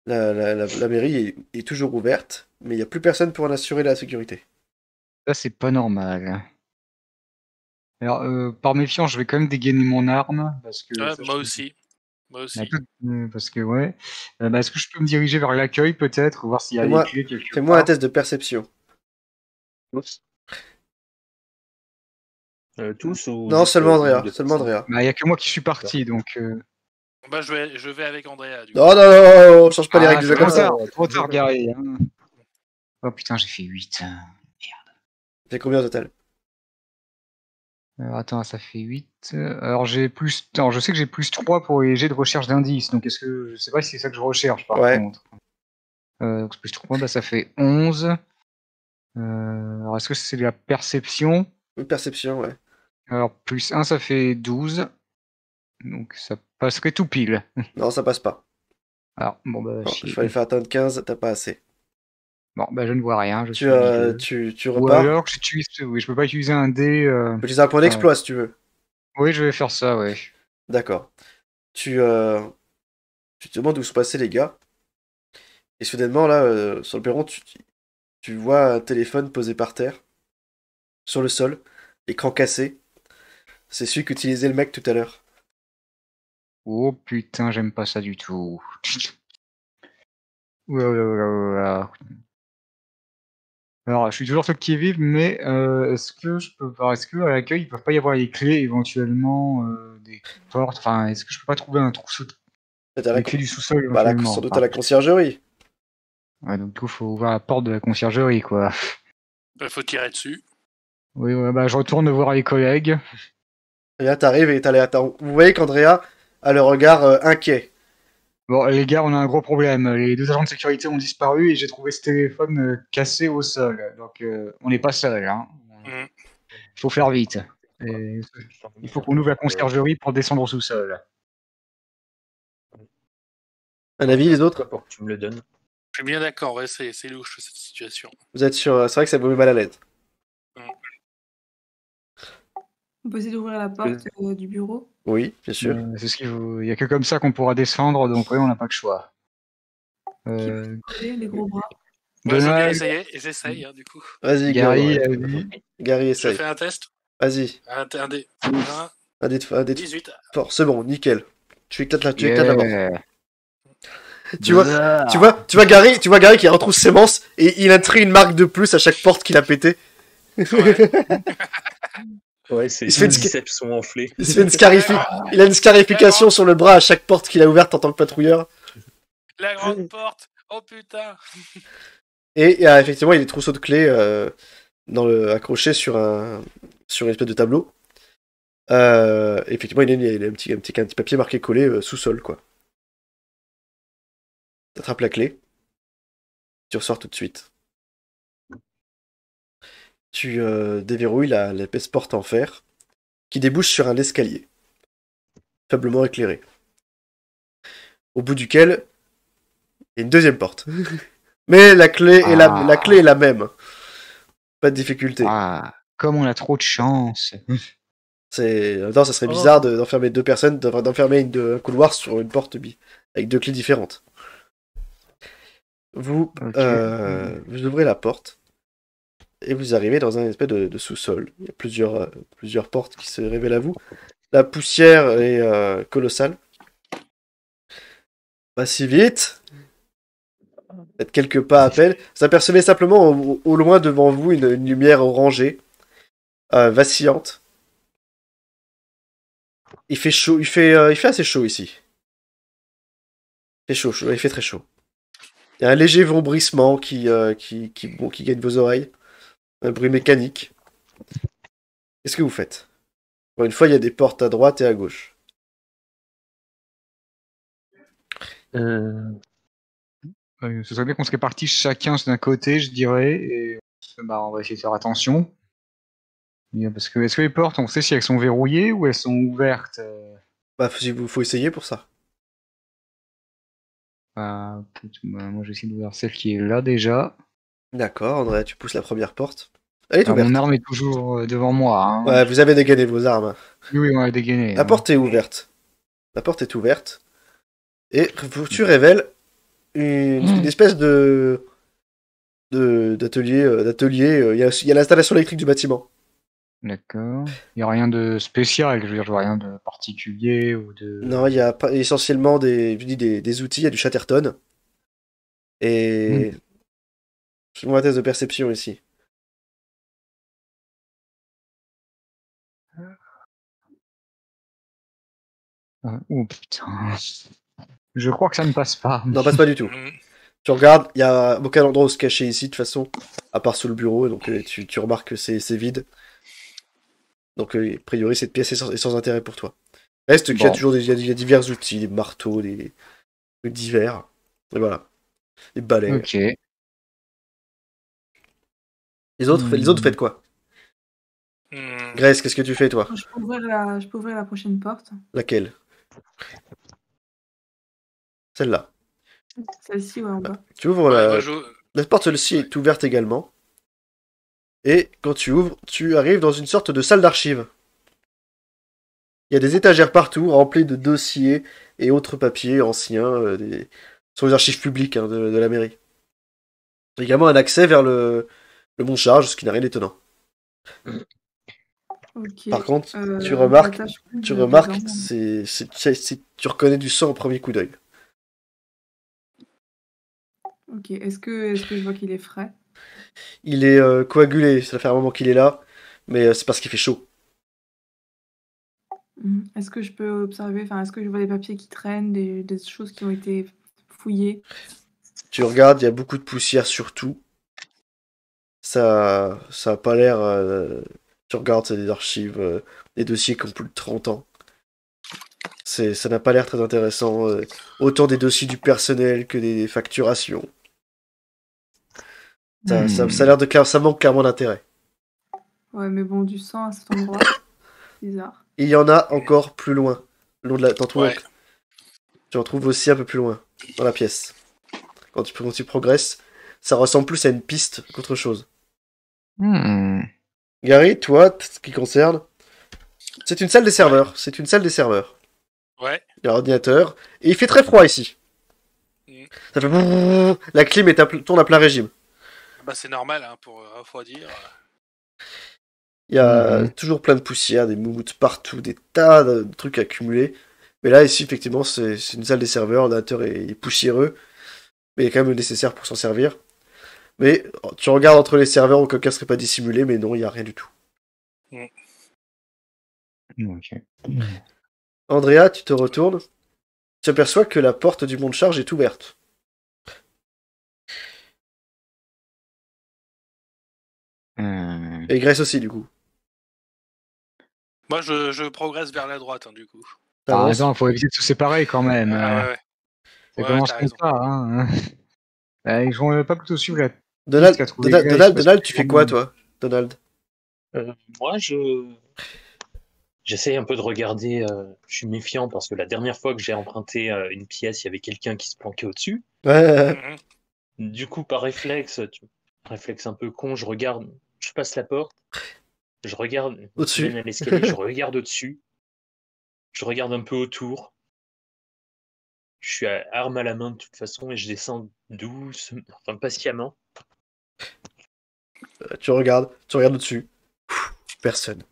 B: La mairie est toujours ouverte, mais il n'y a plus personne pour en assurer la sécurité.
A: Ça, c'est pas normal. Alors, par méfiance, je vais quand même dégainer mon arme. Parce que
C: moi aussi.
A: Parce que, ouais. Est-ce que je peux me diriger vers l'accueil, peut-être, voir s'il y a des clés quelque part?
B: Fais-moi un test de perception.
D: Tous ou...
B: Non, seulement Andrea.
A: Il n'y a que moi qui suis parti, donc...
C: je vais avec Andrea.
B: Non, on change pas les règles du jeu comme ça.
A: Trop tard, Gary. Hein. Oh putain, j'ai fait 8. Merde.
B: T'as combien au total?
A: Alors, attends, ça fait 8. Alors, Alors, je sais que j'ai plus 3 pour les jets de recherche d'indices. Donc, je sais pas si c'est ça que je recherche, par contre. Donc, plus 3, bah, ça fait 11. Alors, est-ce que c'est de la perception?
B: Une perception, ouais.
A: Alors, plus 1, ça fait 12. Donc, ça passerait tout pile.
B: Non, ça passe pas.
A: Alors, bon, bah,
B: Il fallait faire atteindre 15, t'as pas assez.
A: Bon, bah, je ne vois rien.
B: Tu
A: Ou
B: repars.
A: alors, oui, je peux pas utiliser un dé.
B: Tu peux utiliser un point d'exploit si tu veux.
A: Oui, je vais faire ça, ouais.
B: D'accord. Tu te demandes où sont passés les gars. Et soudainement, là, sur le perron, tu vois un téléphone posé par terre, sur le sol, écran cassé. C'est celui qu'utilisait le mec tout à l'heure.
A: Oh putain, j'aime pas ça du tout. Oula. Alors, je suis toujours ceux qui vivent, mais est-ce que à l'accueil, ils peuvent pas y avoir les clés éventuellement des portes? Enfin, est-ce que je peux pas trouver un trousseau les clés du sous-sol éventuellement?
B: Sans doute à la conciergerie.
A: Ouais, donc du coup, faut ouvrir la porte de la conciergerie, quoi.
C: Il faut tirer dessus.
A: Oui, ouais, bah je retourne voir les collègues.
B: Et là, t'arrives et vous voyez qu'Andrea a le regard inquiet.
A: Bon, les gars, on a un gros problème. Les 2 agents de sécurité ont disparu et j'ai trouvé ce téléphone cassé au sol. Donc, on n'est pas seul, hein. Il faut faire vite. Et il faut qu'on ouvre la conciergerie pour descendre au sous-sol.
B: Un avis, les autres?
D: Pour que tu me le donnes.
C: Je suis bien d'accord, ouais, c'est louche cette situation.
B: Vous êtes sûr? C'est vrai que ça vous met mal à l'aise.
E: On peut essayer d'ouvrir la porte du bureau.
B: Oui, bien sûr.
A: C'est ce qu'il faut. Il n'y a que comme ça qu'on pourra descendre, donc oui, on n'a pas le choix.
E: Les gros bras.
C: Ouais, je veux bien essayer, et j'essaye, hein, du coup.
B: Vas-y,
A: Gary.
B: Gary, essaye.
C: Je fais un test.
B: Vas-y.
C: Un dé.
B: Un dé
C: 18.
B: Fort, c'est bon, nickel. Tu éclates la porte. Tu vois Gary qui retrousse ses manches et il inscrit une marque de plus à chaque porte qu'il a pété.
D: Ouais, ses biceps sont enflés.
B: Il a une scarification sur le bras à chaque porte qu'il a ouverte en tant que patrouilleur.
C: La grande porte. Oh putain.
B: Et effectivement, il y a des trousseaux de clés accrochés sur une espèce de tableau. Effectivement, il y a un petit papier marqué collé sous-sol, quoi. T'attrapes la clé. Tu ressors tout de suite. Tu déverrouilles l'épaisse porte en fer qui débouche sur un escalier faiblement éclairé. Au bout duquel il y a une deuxième porte. Mais la clé est la même. Pas de difficulté.
A: Comme on a trop de chance.
B: Ça serait bizarre d'enfermer deux personnes, d'enfermer un couloir sur une porte avec 2 clés différentes. Vous ouvrez la porte et vous arrivez dans un espèce de sous-sol. Il y a plusieurs portes qui se révèlent à vous. La poussière est colossale. Pas si vite. Faites quelques pas à peine. Vous apercevez simplement au loin devant vous une lumière orangée, vacillante. Il fait chaud, il fait assez chaud ici. Il fait très chaud. Il y a un léger vombrissement qui gagne vos oreilles. Un bruit mécanique. Qu'est-ce que vous faites? Encore une fois, il y a des portes à droite et à gauche.
A: Ce serait bien qu'on serait partis chacun d'un côté, je dirais, et on va essayer de faire attention. Parce que est-ce que les portes, on sait si elles sont verrouillées ou elles sont ouvertes?
B: Faut essayer pour ça.
A: Moi, j'essaie d'ouvrir celle qui est là déjà.
B: D'accord, André, tu pousses la première porte. Elle est ouverte.
A: Mon arme est toujours devant moi. Hein.
B: Ouais, vous avez dégainé vos armes.
A: Oui, on a dégainé.
B: La porte est ouverte. La porte est ouverte. Et tu révèles une espèce d'atelier. Il y a l'installation électrique du bâtiment.
A: D'accord. Il n'y a rien de spécial, je vois rien de particulier ou de...
B: Non, il y a essentiellement des outils, il y a du Chatterton. Et... Je fais un test de perception ici.
A: Oh putain. Je crois que ça ne passe pas.
B: Non, passe pas du tout. Tu regardes, il y a aucun endroit où se cacher ici, de toute façon, à part sous le bureau, donc tu remarques que c'est vide. Donc, a priori, cette pièce est sans intérêt pour toi. Reste qu'il y a toujours il y a divers outils, des marteaux, des trucs divers. Et voilà. Des balais.
A: Ok.
B: Les autres, faites quoi? Grace, qu'est-ce que tu fais, toi?
E: Je peux ouvrir la prochaine porte.
B: Laquelle? Celle-là.
E: Celle-ci, ouais, en bas.
B: Tu ouvres la porte, celle-ci est ouverte également. Et quand tu ouvres, tu arrives dans une sorte de salle d'archives. Il y a des étagères partout, remplies de dossiers et autres papiers anciens. Ce sont les archives publiques hein, de la mairie. Il y a également un accès vers le monte-charge, ce qui n'a rien d'étonnant.
E: Ok.
B: Par contre, tu remarques, tu reconnais du sang au premier coup d'œil.
E: Ok. Est-ce que je vois qu'il est frais?
B: Il est coagulé, ça fait un moment qu'il est là, mais c'est parce qu'il fait chaud.
E: Est-ce que je peux observer, est-ce que je vois des papiers qui traînent, des choses qui ont été fouillées?
B: Tu regardes, il y a beaucoup de poussière sur tout. Ça a pas l'air... tu regardes, c'est des archives, des dossiers qui ont plus de 30 ans. Ça n'a pas l'air très intéressant. Autant des dossiers du personnel que des facturations. Ça a l'air de ça manque clairement d'intérêt.
E: Ouais, mais bon, du sang à cet endroit, bizarre.
B: Et il y en a encore plus loin. Dans tout l'oncle. Tu en trouves aussi un peu plus loin, dans la pièce. Quand tu progresses, ça ressemble plus à une piste qu'autre chose. Gary, toi, ce qui concerne, c'est une salle des serveurs. Ouais. C'est une salle des serveurs.
C: Ouais.
B: Il y a un ordinateur. Et il fait très froid ici. Ça fait... La clim tourne à plein régime.
C: Bah c'est normal hein, pour refroidir.
B: Il y a toujours plein de poussière, des moumoutes partout, des tas de trucs accumulés. Mais là, ici, effectivement, c'est une salle des serveurs. L'ordinateur est poussiéreux. Mais il est quand même nécessaire pour s'en servir. Mais tu regardes entre les serveurs, aucun cas serait pas dissimulé, mais non, il n'y a rien du tout.
A: Ok.
B: Andrea, tu te retournes. Tu aperçois que la porte du monte-charge est ouverte. Et Grace aussi, du coup.
C: Moi, je progresse vers la droite, hein, du coup.
A: T'as raison, il faut éviter de se séparer quand même.
C: Ouais.
A: Ça commence comme ça. Hein. Ils vont pas plutôt suivre la
B: Donald, tu fais quoi, toi, Donald?
D: Moi, j'essaye un peu de regarder. Je suis méfiant parce que la dernière fois que j'ai emprunté une pièce, il y avait quelqu'un qui se planquait au-dessus.
B: Ouais.
D: Du coup, par réflexe, réflexe un peu con, je regarde, je passe la porte, je regarde
B: au-dessus,
D: à l'escalier, je regarde au-dessus, je regarde un peu autour. Je suis à arme à la main de toute façon et je descends doucement, enfin patiemment.
B: Tu regardes au-dessus. Personne.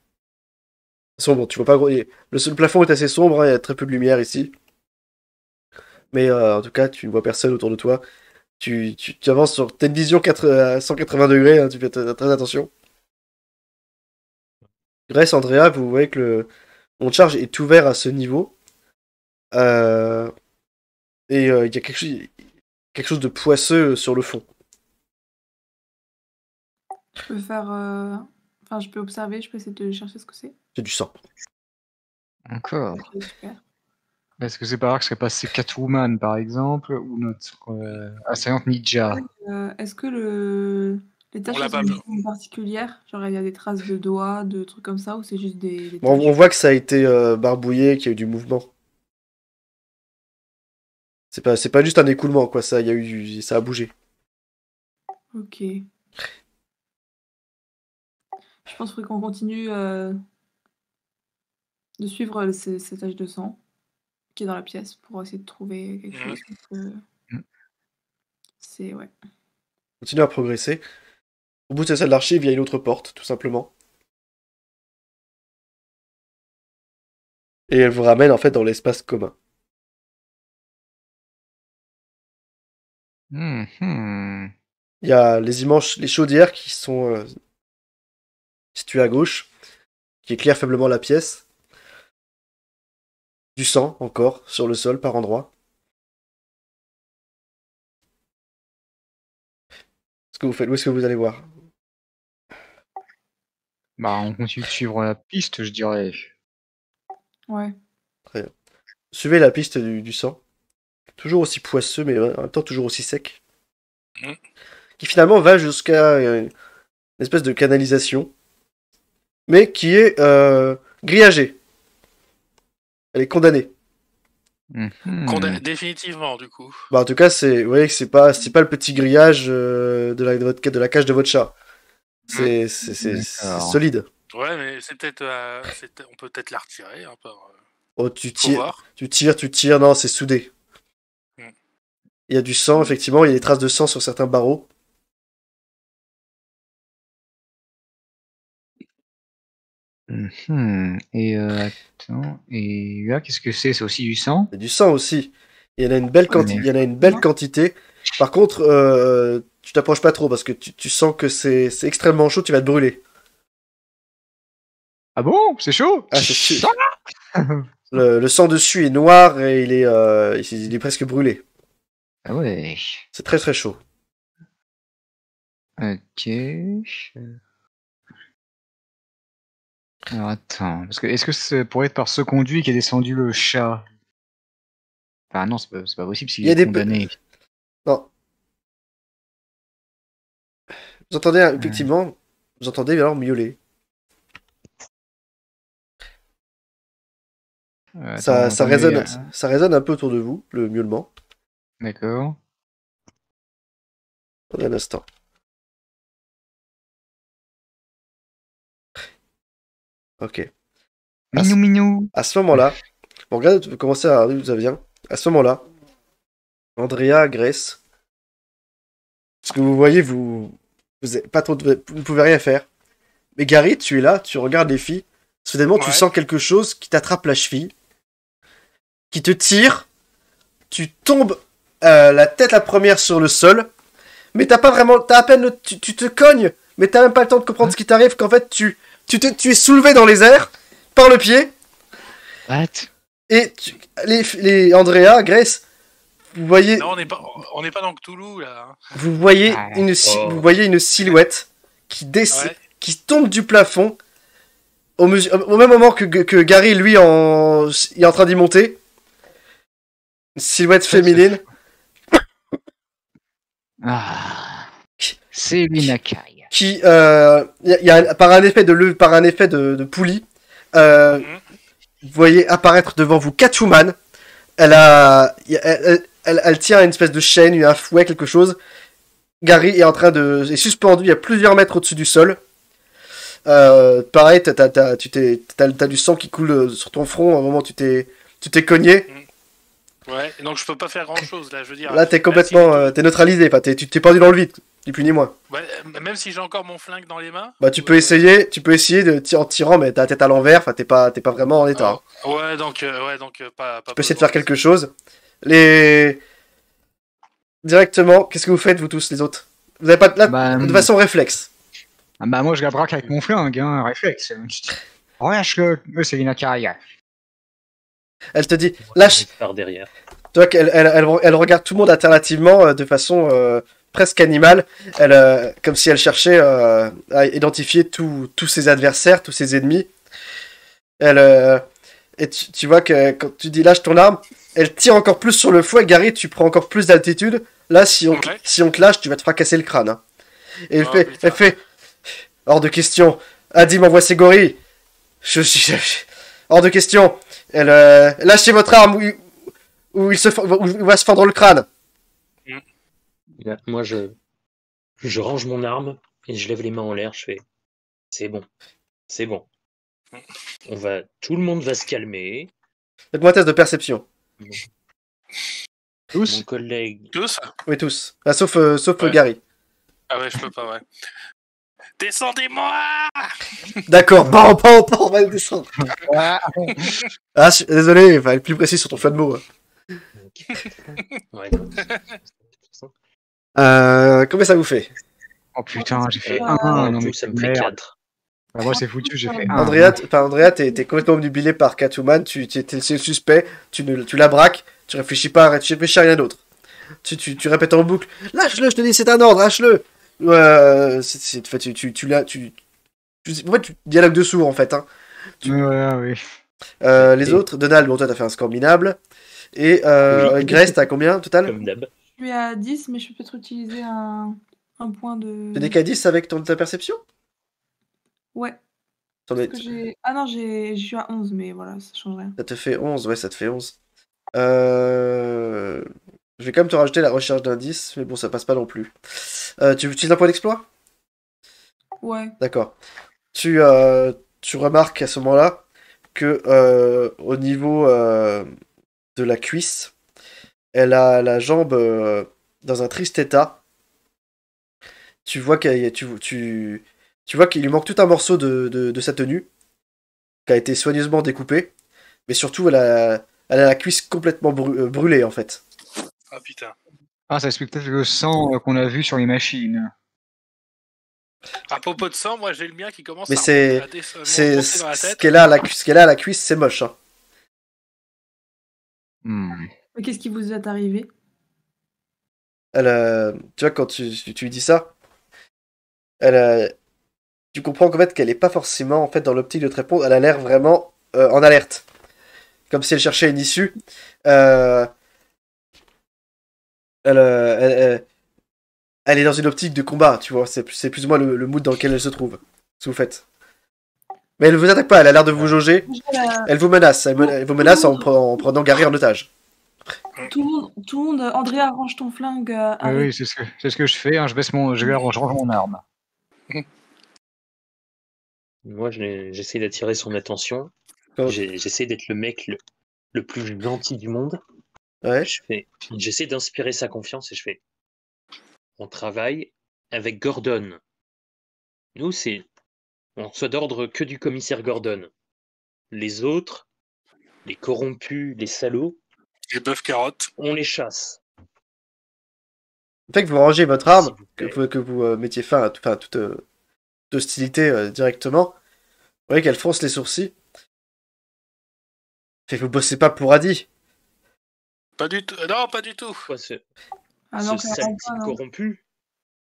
B: Sombre, tu vois pas gros. Le plafond est assez sombre, hein, il y a très peu de lumière ici. Mais en tout cas, tu ne vois personne autour de toi. Tu avances sur. T'as une vision à 180 degrés, hein, tu fais très attention. Grace, Andrea, vous voyez que le monte-charge est ouvert à ce niveau. Et il y a quelque chose de poisseux sur le fond.
E: Je peux faire. je peux observer, je peux essayer de chercher ce que c'est.
B: C'est du sang.
A: Encore.
E: Ok, super.
A: Est-ce que c'est par là que serait passé Catwoman, par exemple, ou notre assaillante ninja?
E: Est-ce que les taches sont particulières? Genre, il y a des traces de doigts, de trucs comme ça, ou c'est juste des taches?
B: On voit que ça a été barbouillé, qu'il y a eu du mouvement. C'est pas juste un écoulement, quoi. Ça a bougé.
E: Ok. Je pense qu'on continue de suivre ces taches de sang qui est dans la pièce pour essayer de trouver quelque chose. C'est ouais.
B: Continue à progresser. Au bout de cette salle d'archives, il y a une autre porte, tout simplement. Et elle vous ramène en fait dans l'espace commun. Il y a les chaudières qui sont situées à gauche, qui éclairent faiblement la pièce. Du sang, encore, sur le sol par endroits. Qu'est-ce que vous faites? Où est-ce que vous allez voir?
A: Bah, on continue de suivre la piste, je dirais.
E: Ouais.
B: Suivez la piste du sang. Toujours aussi poisseux, mais en même temps toujours aussi sec. Qui finalement va jusqu'à une espèce de canalisation, mais qui est grillagée. Elle est condamnée.
C: Condamné définitivement, du coup.
B: Bah, en tout cas, vous voyez que c'est pas le petit grillage de la cage de votre chat. C'est
A: D'accord.
B: solide.
C: Ouais, mais c'est peut-être. On peut peut-être la retirer un peu.
B: Oh, tu
C: Faut
B: tires,
C: voir.
B: tu tires, non, c'est soudé.
C: Mm.
B: Il y a du sang, effectivement, il y a des traces de sang sur certains barreaux.
A: Et attends, et là, qu'est-ce que c'est? C'est aussi du sang?
B: Il y a du sang aussi. Il y en a une belle, il y en a une belle quantité. Par contre, tu t'approches pas trop parce que tu sens que c'est extrêmement chaud, tu vas te brûler.
A: Ah bon? C'est chaud?
B: Ah, c'est chaud. Le sang dessus est noir et il est presque brûlé.
A: Ah ouais.
B: C'est très très chaud.
A: Ok. Alors attends, parce que est-ce que ça pourrait être par ce conduit qui est descendu le chat? Enfin non, c'est pas possible s'il
B: Il y a
A: est
B: des
A: condamné.
B: Non. Vous entendez effectivement, vous entendez alors miauler. Ça résonne un peu autour de vous, le miaulement.
A: D'accord.
B: Attendez un instant. Ok.
A: Minou.
B: À ce moment-là, bon, regardez, vous commencez à regarder d'où ça vient. À ce moment-là, Andrea, Grace, ce que vous voyez, vous avez pas trop, vous ne pouvez rien faire. Mais Gary, tu es là, tu regardes les filles. Soudainement, tu sens quelque chose qui t'attrape la cheville, qui te tire. Tu tombes la tête la première sur le sol, mais t'as à peine, tu te cognes, mais t'as même pas le temps de comprendre ce qui t'arrive, qu'en fait, tu es soulevé dans les airs par le pied.
A: What?
B: Et les Andrea, Grace, vous voyez.
C: Non, on n'est pas dans Cthulhu là.
B: Vous voyez une silhouette qui tombe du plafond au même moment que Gary, lui, est en train d'y monter. Une silhouette féminine.
A: Ah, c'est Minakai.
B: Qui, par un effet de poulie, vous voyez apparaître devant vous Catwoman. Elle tient une espèce de chaîne, un fouet, quelque chose. Gary est suspendu à plusieurs mètres au-dessus du sol. Pareil, t'as du sang qui coule sur ton front. À un moment, tu t'es cogné.
C: Ouais, donc je peux pas faire grand-chose là, je veux dire.
B: Là, t'es complètement, t'es neutralisé. Enfin, tu t'es perdu dans le vide, ni plus ni moins.
C: Ouais, même si j'ai encore mon flingue dans les mains.
B: Bah, tu peux essayer en tirant, mais t'as la tête à l'envers. Enfin, t'es pas vraiment en état.
C: Ouais, donc pas.
B: Tu peux essayer de faire quelque chose. Directement, qu'est-ce que vous faites, vous tous, les autres? Vous avez pas de façon réflexe.
A: Ah bah moi je la braque avec mon flingue, hein, réflexe. Relâche-le, c'est Minakai.
B: Elle te dit, lâche.
D: Par derrière.
B: Tu vois qu'elle regarde tout le monde alternativement de façon presque animale. Comme si elle cherchait à identifier tous ses adversaires, tous ses ennemis. Et tu vois que quand tu dis lâche ton arme, elle tire encore plus sur le fouet. Gary, tu prends encore plus d'altitude. Là, si on te lâche, tu vas te fracasser le crâne. Hein. Et elle fait hors de question. Adi m'envoie ses gorilles. Hors de question. Lâchez votre arme ou il va se fendre le crâne.
D: Moi, je range mon arme et je lève les mains en l'air. Je fais, c'est bon. Tout le monde va se calmer.
B: Faites-moi un test de perception.
A: Tous?
D: Mon collègue.
C: Tous?
B: Oui, tous. Ah, sauf Gary.
C: Ah ouais, je peux pas, ouais. Descendez-moi!
B: D'accord, bon, on va le descendre. Ah, désolé, il va être plus précis sur ton choix de mots.
D: Ouais.
B: Combien ça vous fait?
A: Oh putain, j'ai fait 1.
D: Non, mais ça me fait 4.
A: Bah, moi c'est foutu, j'ai fait 1.
B: Andrea, t'es complètement obnubilé par Catwoman, c'est le suspect, tu la braques, tu réfléchis à rien d'autre. Tu répètes en boucle, lâche-le, je te dis, c'est un ordre, lâche-le. En fait, tu dialogues dessous, en fait. Hein.
A: Oui.
B: Les autres, Donald, bon, toi, t'as fait un score minable. Et Grace, t'as combien, total?
D: Comme d'hab.
E: Je suis à 10, mais je peux peut-être utiliser un point de...
B: Tu n'es qu'à 10 avec ta perception?
E: Ouais.
B: Est...
E: Ah non, je suis à 11, mais voilà, ça change rien.
B: Ça te fait 11, ouais, ça te fait 11. Je vais quand même te rajouter la recherche d'indices, mais bon, ça passe pas non plus. Tu utilises un point d'exploit?
E: Ouais.
B: D'accord. Tu remarques à ce moment-là que au niveau de la cuisse, elle a la jambe dans un triste état. Tu vois tu vois qu'il lui manque tout un morceau de sa tenue, qui a été soigneusement découpé, mais surtout elle a la cuisse complètement brûlée en fait.
C: Ah putain.
A: Ah, ça explique peut-être le sang qu'on a vu sur les machines.
C: À propos de sang, moi j'ai le mien qui commence
B: Mais
C: à
B: c'est
C: monter dans la
B: ce
C: tête.
B: qu'elle a à la cuisse, c'est moche. Hein.
E: Mais qu'est-ce qui vous est arrivé?
B: Tu vois, quand tu lui dis ça, tu comprends qu'en fait qu'elle est pas forcément en fait dans l'optique de te répondre. Elle a l'air vraiment en alerte, comme si elle cherchait une issue. Elle est dans une optique de combat, tu vois. C'est plus ou moins le mood dans lequel elle se trouve. Ce que vous faites. Mais elle ne vous attaque pas. Elle a l'air de vous jauger. Elle vous menace. Elle vous menace en prenant Gary en otage.
E: Tout le monde, Andrea, range ton flingue.
A: Oui, c'est ce que je fais. Hein. Je range mon arme.
D: Moi, j'essaie d'attirer son attention. J'essaie d'être le mec le plus gentil du monde.
B: Ouais.
D: J'essaie d'inspirer sa confiance et je fais. On travaille avec Gordon. Nous, on reçoit d'ordre que du commissaire Gordon. Les autres, les corrompus, les salauds,
C: Les bœufs carottes.
D: on les chasse.
B: Le fait que vous rangez votre arme, que vous mettiez fin à toute hostilité directement, vous voyez qu'elle fronce les sourcils. Fait que vous bossez pas pour Adi.
C: Pas du tout. Non, pas du tout.
D: Quoi, ce
E: non,
D: sale type corrompu.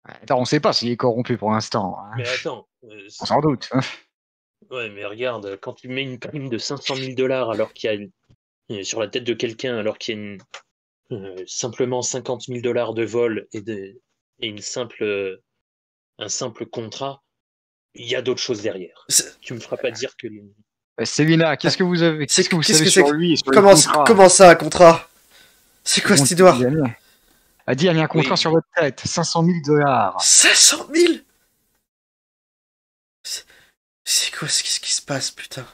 A: Attends, on sait pas s'il est corrompu pour l'instant. Hein.
D: Mais attends.
A: On s'en doute. Hein.
D: Ouais, mais regarde, quand tu mets une prime de 500 000 $ alors qu'il y a sur la tête de quelqu'un, alors qu'il y a simplement 50 000 $ de vol et un simple contrat, il y a d'autres choses derrière. Tu me feras pas dire que...
A: Célina, qu'est-ce que vous avez Qu'est-ce que vous savez sur lui et sur
B: comment ça, un contrat? C'est quoi cette histoire?
A: A dit, il y a un contrat sur votre tête, 500 000 $.
B: 500 000? C'est quoi? Qu'est-ce qui se passe, putain?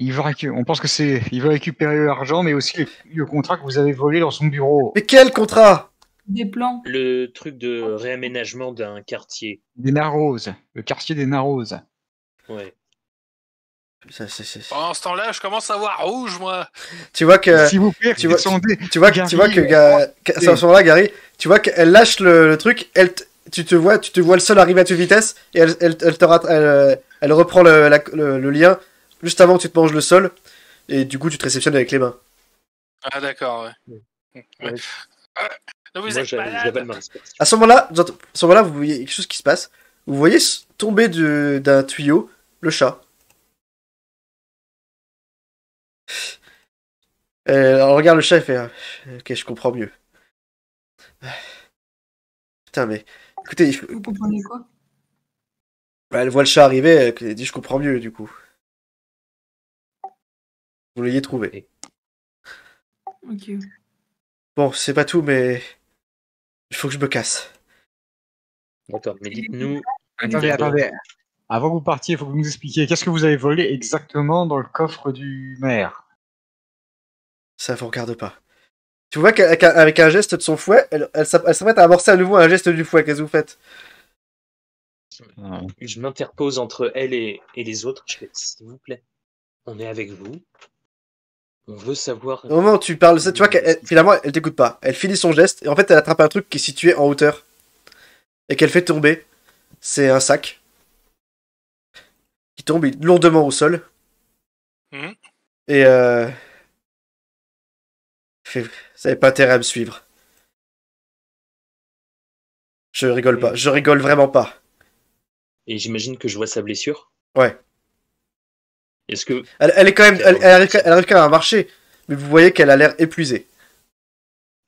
A: On pense que il veut récupérer l'argent, mais aussi le contrat que vous avez volé dans son bureau.
B: Mais quel contrat?
E: Des plans.
D: Le truc de réaménagement d'un quartier.
A: Des Narroses. Le quartier des Narroses.
D: Ouais.
C: Pendant ce temps-là, je commence à voir rouge, moi.
B: Tu vois que...
A: S'il vous plaît,
B: tu vois que à ce moment-là, Gary, tu vois qu'elle lâche le truc, tu te vois le seul arriver à toute vitesse, et elle reprend le lien juste avant que tu te manges le sol, et du coup tu te réceptionnes avec les mains.
C: Ah d'accord, ouais.
D: Non, j'avais ma respiration.
B: À ce moment-là, vous voyez quelque chose qui se passe. Vous voyez tomber d'un tuyau le chat. On regarde le chat et fait ok, je comprends mieux. Putain, mais écoutez,
E: Vous comprenez quoi?
B: Elle voit le chat arriver, elle dit je comprends mieux du coup. Vous l'ayez trouvé.
E: Ok.
B: Bon, c'est pas tout, mais il faut que je me casse.
D: D'accord, mais dites-nous.
A: Attendez. Avant que vous partiez, il faut que vous nous expliquiez qu'est-ce que vous avez volé exactement dans le coffre du maire.
B: Ça vous regarde pas. Tu vois qu'avec un geste de son fouet, elle s'apprête à amorcer à nouveau un geste du fouet. Qu'est-ce que vous faites?
D: Je m'interpose entre elle et les autres. Je fais, s'il vous plaît, on est avec vous. On veut savoir...
B: Au moment où tu parles de ça, tu vois qu'elle finalement, elle t'écoute pas. Elle finit son geste, et en fait, elle attrape un truc qui est situé en hauteur. Et qu'elle fait tomber. C'est un sac. Qui tombe lourdement au sol. Et vous n'avez pas intérêt à me suivre. Je rigole pas. Je rigole vraiment pas.
D: et j'imagine que je vois sa blessure.
B: Ouais.
D: Est-ce que...
B: Elle est quand même, elle arrive quand même à marcher, mais vous voyez qu'elle a l'air épuisée.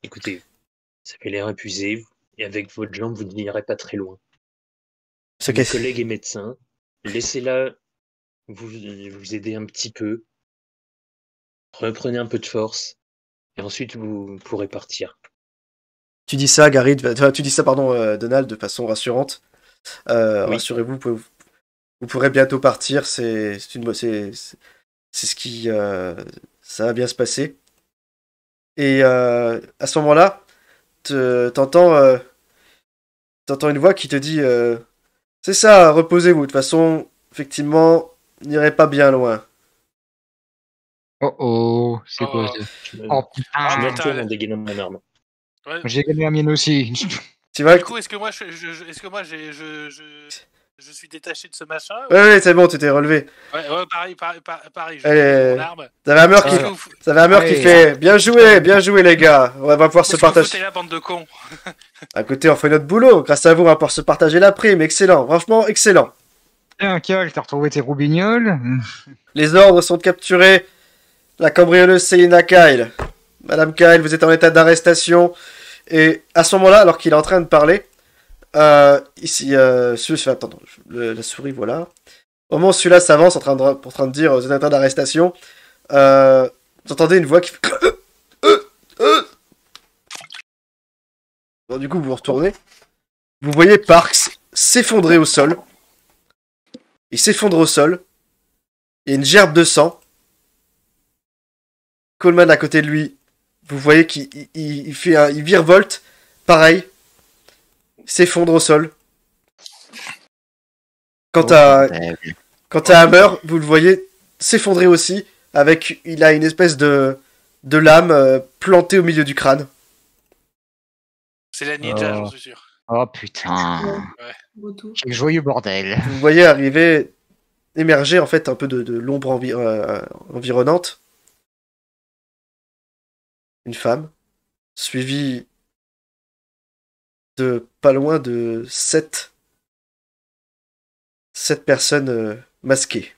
D: Écoutez, ça fait l'air épuisé, et avec votre jambe, vous n'irez pas très loin. Mon collègue est médecin, laissez-la vous aider un petit peu. Reprenez un peu de force, et ensuite vous pourrez partir.
B: Tu dis ça, Gary, tu dis ça, pardon, Donald, de façon rassurante. Oui. Rassurez-vous, vous pourrez bientôt partir, c'est ce qui... ça va bien se passer. Et à ce moment-là, t'entends une voix qui te dit c'est ça, reposez-vous. De toute façon, effectivement, n'irez pas bien loin.
A: Oh, c'est quoi ça? Oh putain,
D: je me retourne en dégainant mon arme.
C: Ouais.
A: J'ai gagné la mienne aussi.
B: Tu vois,
C: du coup, est-ce que moi, je suis détaché de ce machin
B: Ouais, c'est bon, tu t'es relevé.
C: Ouais, pareil. Je mon arme.
B: T'avais un meurtre qui fait bien joué les gars. On va pouvoir se partager.
C: Foutez la bande de cons.
B: À côté, on fait notre boulot. Grâce à vous, on va pouvoir se partager la prime. Excellent, franchement, excellent.
A: Tiens, Cal, t'as retrouvé tes roubignoles?
B: Les ordres sont de capturer la cambrioleuse Selina Kyle. Madame Kyle, vous êtes en état d'arrestation. Et à ce moment-là, alors qu'il est en train de parler, ici, attends, la souris, voilà. Au moment où celui-là s'avance en train de dire vous êtes en état d'arrestation, vous entendez une voix qui fait. Bon, du coup, vous vous retournez. Vous voyez Parks s'effondrer au sol. Il s'effondre au sol. Il y a une gerbe de sang. Coleman à côté de lui. Vous voyez qu'il il virevolte. Pareil. Il s'effondre au sol. Quant à Hammer, vous le voyez s'effondrer aussi. Il a une espèce de lame plantée au milieu du crâne.
C: C'est la ninja, j'en suis sûr.
A: Oh putain.
C: Ouais.
A: Quel joyeux bordel.
B: Vous voyez émerger en fait un peu de l'ombre environnante. Une femme, suivie de pas loin de 7 personnes masquées.